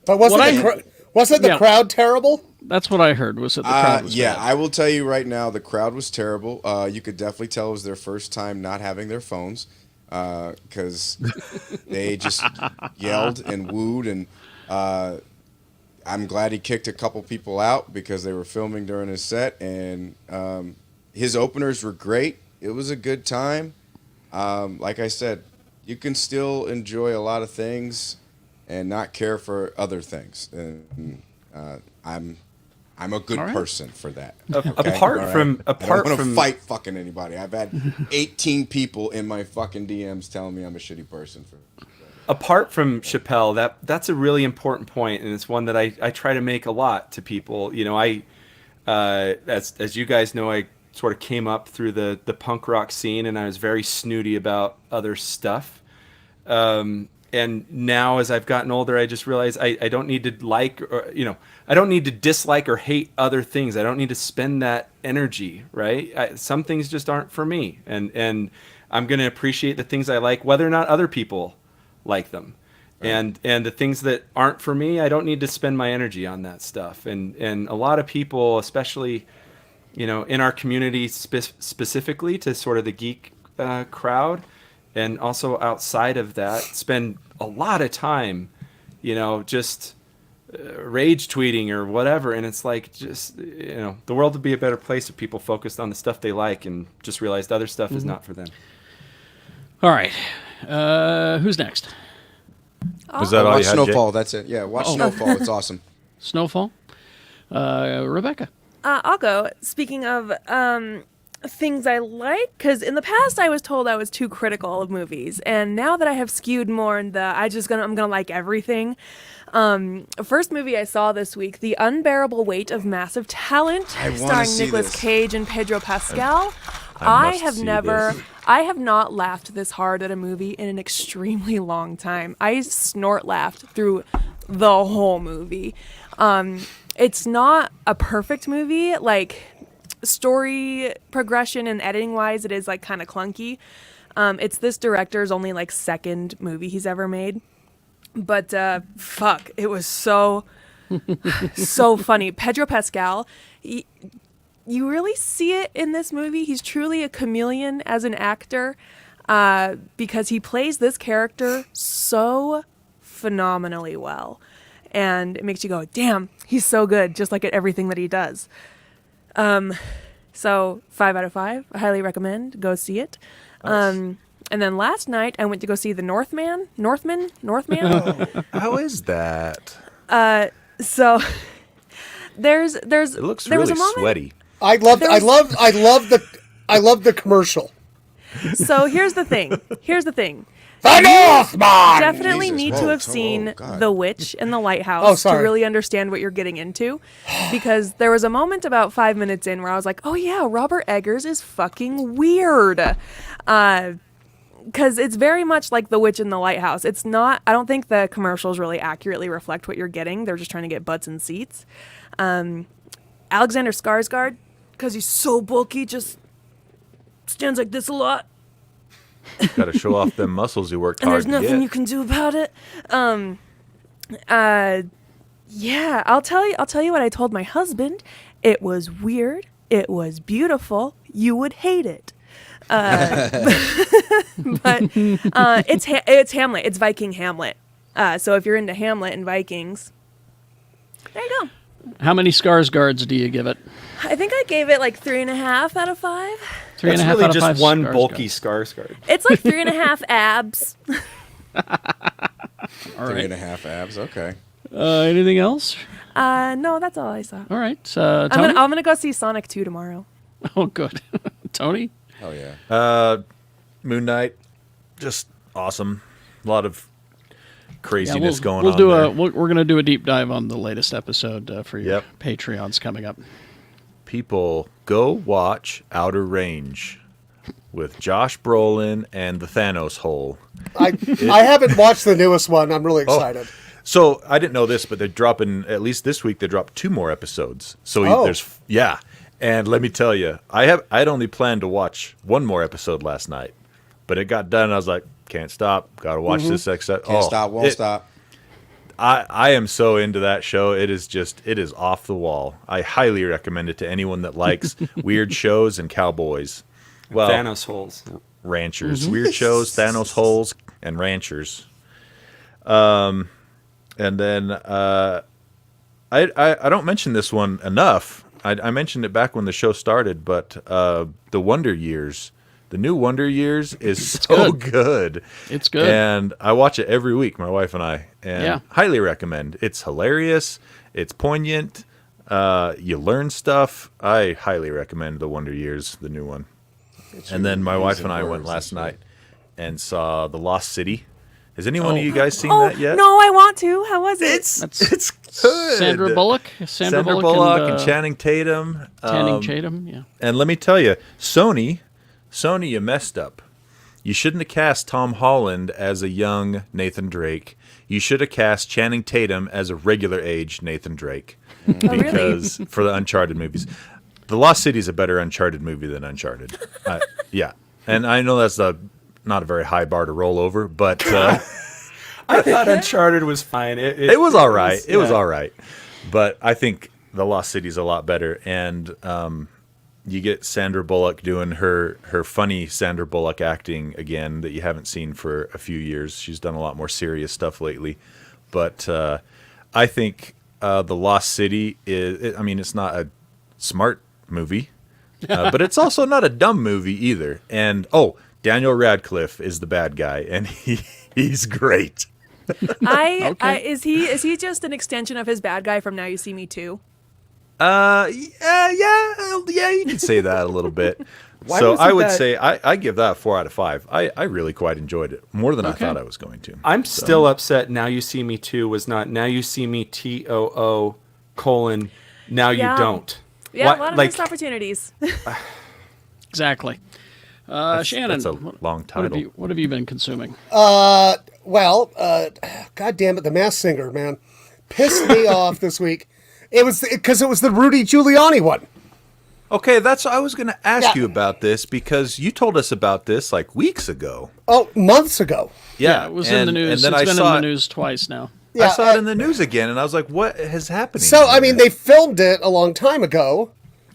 But wasn't the crowd terrible? That's what I heard. Was that the crowd was bad? I will tell you right now, the crowd was terrible. You could definitely tell it was their first time not having their phones because they just yelled and wooed. And I'm glad he kicked a couple people out because they were filming during his set. And his openers were great. It was a good time. Like I said, you can still enjoy a lot of things and not care for other things. And I'm a good person for that. Okay? Apart from I don't want to fight fucking anybody. I've had 18 people in my fucking DMs telling me I'm a shitty person. Apart from Chappelle, that's a really important point, and it's one that I try to make a lot to people. You know, as you guys know, I sort of came up through the punk rock scene, and I was very snooty about other stuff. And now, as I've gotten older, I just realize I don't need to I don't need to dislike or hate other things. I don't need to spend that energy, right? Some things just aren't for me. And I'm going to appreciate the things I like, whether or not other people like them. Right. And the things that aren't for me, I don't need to spend my energy on that stuff. And a lot of people, especially, in our community specifically to sort of the geek crowd, and also outside of that, spend a lot of time, just rage tweeting or whatever. And it's like, just, the world would be a better place if people focused on the stuff they like and just realized other stuff is not for them. All right. Who's next? Was that all watch you had, Snowfall. Jake? That's it. Yeah, watch Snowfall. It's awesome. Snowfall. Rebecca. I'll go. Speaking of things I like, because in the past I was told I was too critical of movies, and now that I have skewed more in the I'm gonna like everything. First movie I saw this week, The Unbearable Weight of Massive Talent, starring Nicolas Cage and Pedro Pascal. I have not laughed this hard at a movie in an extremely long time. I snort laughed through the whole movie. It's not a perfect movie, like story progression and editing wise, it is like kind of clunky. It's this director's only like second movie he's ever made, but fuck, it was so funny. Pedro Pascal, you really see it in this movie. He's truly a chameleon as an actor, because he plays this character so phenomenally well, and it makes you go, damn, he's so good, just like at everything that he does. So 5 out of 5. I highly recommend. Go see it. Nice. And then last night I went to go see The Northman. Oh, how is that? So there's It looks there was really a moment, sweaty. I love the commercial. So here's the thing. The Northman! Definitely Jesus. need to have seen God. The Witch in the Lighthouse to sorry. really understand what you're getting into. Because there was a moment about 5 minutes in where I was like, oh yeah, Robert Eggers is fucking weird. Because it's very much like The Witch in the Lighthouse. It's not, I don't think the commercials really accurately reflect what you're getting. They're just trying to get butts and seats. Alexander Skarsgård, because he's so bulky, just stands like this a lot. Got to show off them muscles you worked and hard there's to nothing get. you can do about it. Yeah, I'll tell you what I told my husband. It was weird. It was beautiful. You would hate it. But it's Hamlet. It's Viking Hamlet. So if you're into Hamlet and Vikings, there you go. How many Skarsgårds do you give it? I think I gave it like 3.5 out of 5. Three and That's a half really out of just 5 one Skarsgård. bulky Skarsgård. It's like 3.5 abs. All Three right. and a half abs. Okay. Anything else? No, that's all I saw. All right. I'm Tony? gonna go see Sonic 2 tomorrow. Oh, good. Tony? Oh yeah. Moon Knight, just awesome. A lot of craziness going we'll on do there. we're going to do a deep dive on the latest episode for your Yep. Patreons coming up. People, go watch Outer Range with Josh Brolin and the Thanos hole. I haven't watched the newest one. I'm really excited. So I didn't know this, but they're dropping, at least this week, they dropped 2 more episodes. So Oh. yeah. And let me tell you, I'd only planned to watch 1 more episode last night, but it got done. And I was like, can't stop. Got to watch this episode. Can't stop, won't stop. I am so into that show. It is off the wall. I highly recommend it to anyone that likes weird shows and cowboys. Well, Thanos holes. ranchers, weird shows, Thanos holes, and ranchers. And then I don't mention this one enough. I mentioned it back when the show started, but the Wonder Years, the new Wonder Years is so good. It's good. And I watch it every week, my wife and I, and Yeah. highly recommend. It's hilarious. It's poignant. You learn stuff. I highly recommend the Wonder Years, the new one. And then my wife and I went last night and saw The Lost City. Has anyone of you guys seen that yet? No, I want to. How was it? It's good. Sandra Bullock? Sandra Bullock and and Channing Tatum. Channing Tatum, yeah. And let me tell you, Sony, you messed up. You shouldn't have cast Tom Holland as a young Nathan Drake. You should have cast Channing Tatum as a regular age Nathan Drake. Because for the Uncharted movies. The Lost City is a better Uncharted movie than Uncharted. Yeah. And I know that's not a very high bar to roll over, but I thought Uncharted was fine. it was all right. It was yeah. all right. But I think The Lost City is a lot better. And you get Sandra Bullock doing her funny Sandra Bullock acting again that you haven't seen for a few years. She's done a lot more serious stuff lately. But I think The Lost City it's not a smart movie, but it's also not a dumb movie either. And Daniel Radcliffe is the bad guy, and he's great. Is he just an extension of his bad guy from Now You See Me Too? Yeah, you can say that a little bit. So wasn't I would that- say I give that 4 out of 5. I really quite enjoyed it, more than I thought I was going to. I'm still upset Now You See Me Too was not Now You See Me TOO : Now Yeah. You Don't. Yeah, What- a lot of like, missed opportunities. Exactly. Shannon, That's a long title. what have you been consuming? God damn it, The Masked Singer, man, pissed me off this week. It was because it was the Rudy Giuliani one. Okay, that's I was going to ask Yeah. you about this because you told us about this like weeks ago. Oh, months ago. Yeah, It was in the news. And then It's I been saw in the news twice now. Yeah, I saw it in the news again, and I was like, "What is happening?" So I here? mean, they filmed it a long time ago.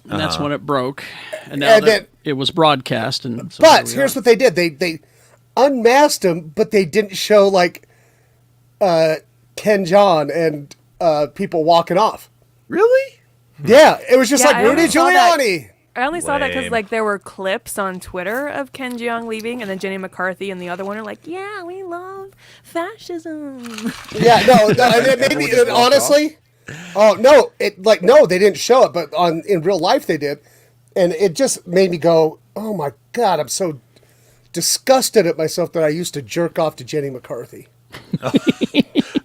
And that's when it broke. And now And that then- it was broadcast. And so But here we here's are. what they did: they unmasked him, but they didn't show like Ken Jeong and people walking off. really. Yeah, it was just Yeah, like I Rudy only saw that. Giuliani. I only saw that because Lame. like there were clips on Twitter of Ken Jeong leaving, and then Jenny McCarthy and the other one are like, "Yeah, we love fascism." Yeah, no, and then maybe Everyone just walked honestly, oh no, no, they didn't show it, but in real life they did, and it just made me go, "Oh my god, I'm so disgusted at myself that I used to jerk off to Jenny McCarthy." I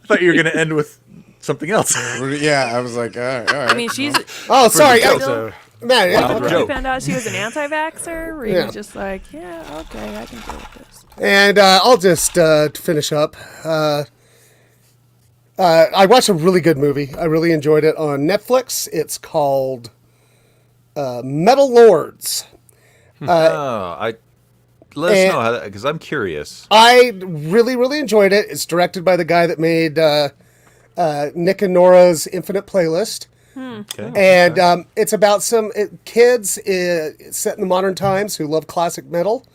thought you were going to end with something else. Yeah, I was like, all right. I mean, she's Oh, sorry, joke. still. man. Wild When joke. you found out she was an anti-vaxxer, were Yeah. you just like, "Yeah, okay, I can deal with this." And I'll just finish up. I watched a really good movie. I really enjoyed it on Netflix. It's called Metal Lords. I Let us And- know how, because I'm curious. I really, really enjoyed it. It's directed by the guy that made Nick and Nora's Infinite Playlist. Okay. And it's about some kids set in the modern times who love classic metal.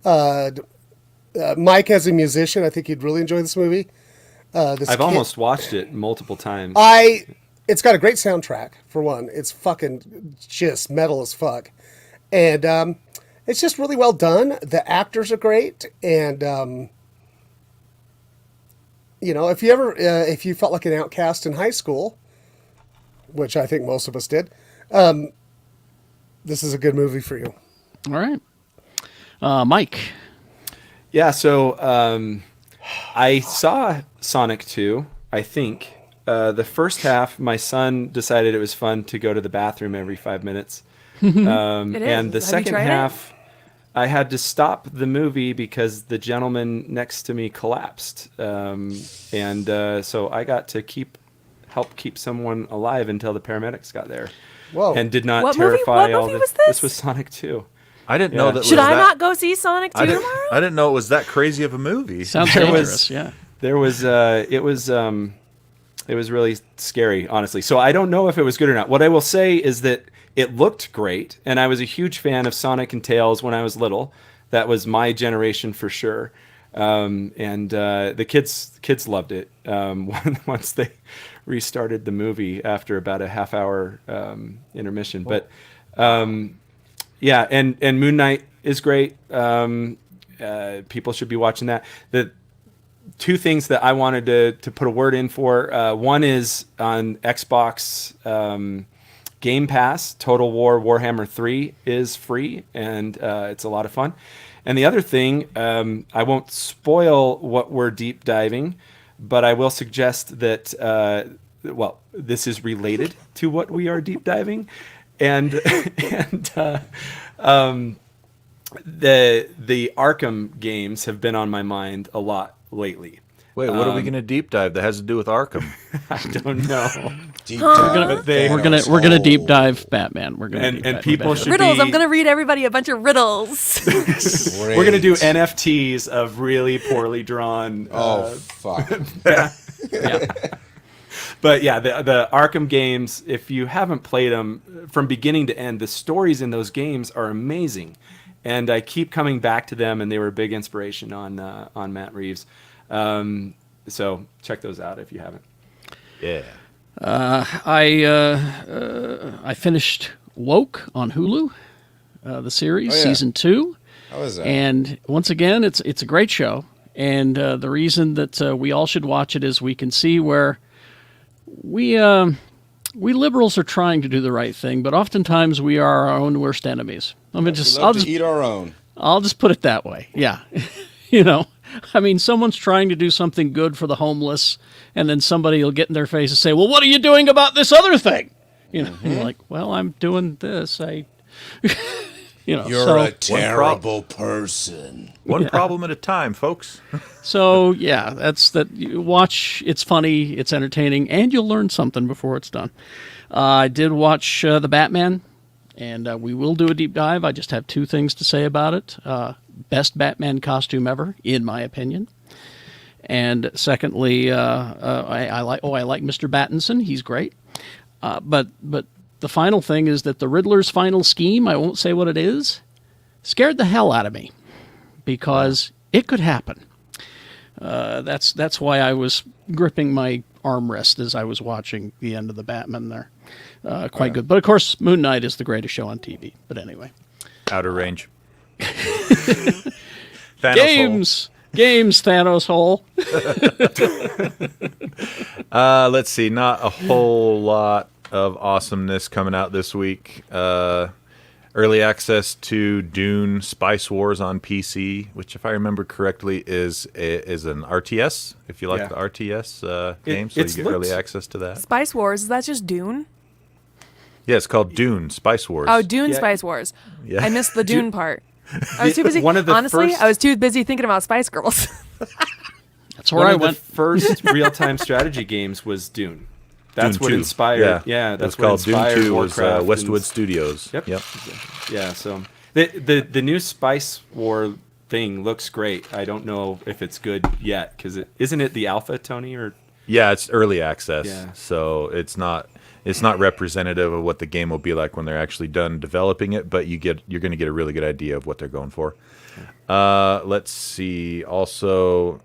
Mike, as a musician, I think you'd really enjoy this movie. I've almost watched it multiple times. It's got a great soundtrack, for one. It's fucking just metal as fuck. And it's just really well done. The actors are great. And, if you felt like an outcast in high school, which I think most of us did, this is a good movie for you. All right. Mike. Yeah, so I saw Sonic 2, I think. The first half, my son decided it was fun to go to the bathroom every 5 minutes. It is. And the Have you second tried it? half, I had to stop the movie because the gentleman next to me collapsed. So I got to help keep someone alive until the paramedics got there. Whoa. And did not What movie- terrify what all movie the... was this? This was Sonic 2. I didn't know Yeah. that. Should was I that, not go see Sonic 2 I didn't, tomorrow? I didn't know it was that crazy of a movie. Sounds There dangerous, was- yeah. There was it was really scary, honestly. So I don't know if it was good or not. What I will say is that it looked great, and I was a huge fan of Sonic and Tails when I was little. That was my generation for sure. The kids loved it. Once they restarted the movie after about a half-hour intermission. But yeah, and Moon Knight is great. People should be watching that. The two things that I wanted to put a word in for. One is on Xbox Game Pass. Total War Warhammer 3 is free, and it's a lot of fun. And the other thing, I won't spoil what we're deep diving, but I will suggest that, this is related to what we are deep diving. And, the Arkham games have been on my mind a lot lately. Wait, what are we going to deep dive that has to do with Arkham? I don't know. Deep dive. We're gonna deep dive Batman. We're gonna deep And dive people Batman. should Riddles. be, I'm gonna read everybody a bunch of riddles. we're gonna do NFTs of really poorly drawn. Fuck. Yeah. But yeah, the Arkham games. If you haven't played them from beginning to end, the stories in those games are amazing, and I keep coming back to them. And they were a big inspiration on Matt Reeves. So check those out if you haven't. Yeah. I finished Woke on Hulu, the series, Oh, yeah. season 2. How is that? And once again, it's a great show. And the reason that we all should watch it is we can see where we liberals are trying to do the right thing, but oftentimes we are our own worst enemies. I mean, We love to eat our own. I'll just put it that way. Yeah. You know, I mean, someone's trying to do something good for the homeless, and then somebody will get in their face and say, well, what are you doing about this other thing? You know, and you're like, well, I'm doing this. You're a terrible person. One problem at a time, folks. So, yeah, that's that. You watch. It's funny. It's entertaining, and you'll learn something before it's done. I did watch The Batman, and we will do a deep dive. I just have 2 things to say about it. Best Batman costume ever, in my opinion. And secondly, I like Mr. Battinson. He's great. But the final thing is that the Riddler's final scheme, I won't say what it is, scared the hell out of me because it could happen. That's why I was gripping my armrest as I was watching the end of the Batman there. Quite good. But of course, Moon Knight is the greatest show on TV. But anyway. Outer range. Thanos Games, Thanos hole. Let's see. Not a whole lot of awesomeness coming out this week. Early access to Dune Spice Wars on PC, which, if I remember correctly, is an RTS. If you like Yeah. the RTS game, so you get early access to that. Spice Wars. Is that just Dune? Yeah, it's called Dune Spice Wars. Oh, Dune Yeah. Spice Wars. Yeah. I missed the Dune part. I was too busy. One of the Honestly, first- I was too busy thinking about Spice Girls. That's where One I of the went. first real-time strategy games was Dune. That's Dune what 2. inspired. Yeah, It was that's what called Dune inspired 2. Was Warcraft Westwood and- Studios. Yep. Yep. Yeah. So the new Spice War thing looks great. I don't know if it's good yet because isn't it the alpha, Tony? Or Yeah, it's early access, Yeah. so it's not representative of what the game will be like when they're actually done developing it. But you're going to get a really good idea of what they're going for. Let's see. Also,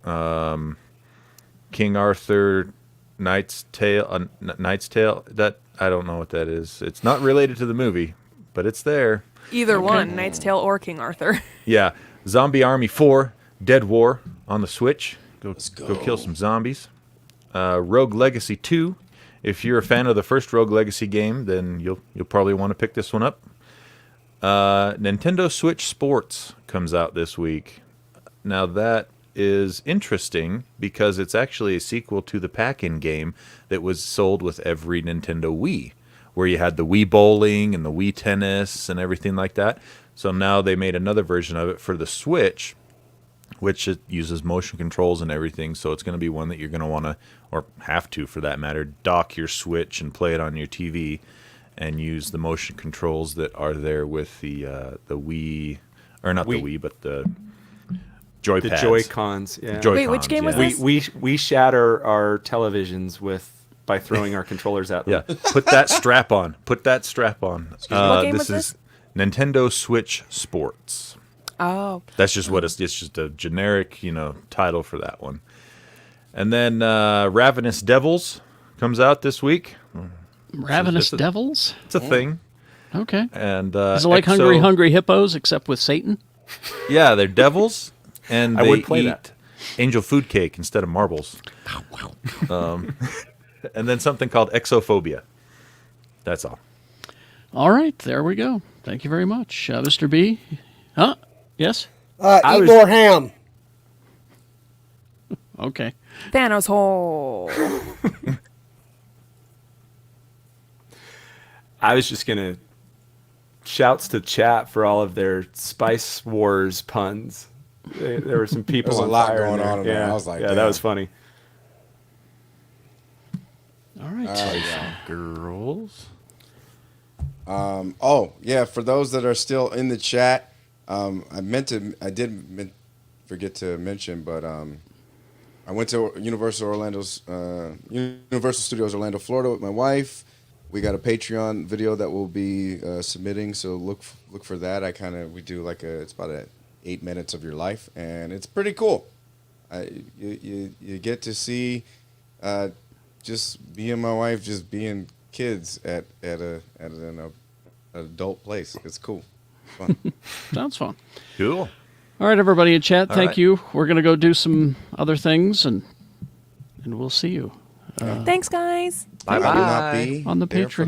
King Arthur, Knight's Tale. That I don't know what that is. It's not related to the movie, but it's there. Either one, Knight's Tale or King Arthur. Yeah, Zombie Army 4, Dead War on the Switch. Go kill some zombies. Rogue Legacy 2. If you're a fan of the first Rogue Legacy game, then you'll probably want to pick this one up. Nintendo Switch Sports comes out this week. Now that is interesting because it's actually a sequel to the pack-in game that was sold with every Nintendo Wii, where you had the Wii Bowling and the Wii Tennis and everything like that. So now they made another version of it for the Switch, which it uses motion controls and everything. So it's going to be one that you're going to want to, or have to for that matter, dock your Switch and play it on your TV and use the motion controls that are there with the Wii, or not the Wii, but the Joypads. the Joy-Cons. Yeah. Wait, which game was this? We shatter our televisions by throwing our controllers at them. Yeah, put that strap on. Put that strap on. What game was this? Nintendo Switch Sports. Oh. That's just what it's just a generic, title for that one. And then Ravenous Devils comes out this week. Ravenous Devils? It's a thing. Okay. And Is it like Hungry Hippos except with Satan? Yeah, they're devils, and I they would play eat that. angel food cake instead of marbles. And then something called Exophobia. That's all. All right, there we go. Thank you very much. Mr. B? Huh? Yes? Eat more ham. Okay. Thanos hole. I was just gonna shouts to chat for all of their Spice Wars puns. There were some people. There's a on lot fire going in there. on in there. I was like, yeah, that damn. was funny. All right. Girls. Oh yeah, for those that are still in the chat, I did forget to mention, but I went to Universal Studios Orlando, Florida with my wife. We got a Patreon video that we'll be submitting, so look for that. We do it's about 8 minutes of your life, and it's pretty cool. You get to see just me and my wife just being kids at an adult place. It's cool. It's fun. Sounds fun. Cool. All right, everybody in chat, All thank right. you. We're going to go do some other things, and we'll see you Thanks, guys. I will not be on the there for Patreon.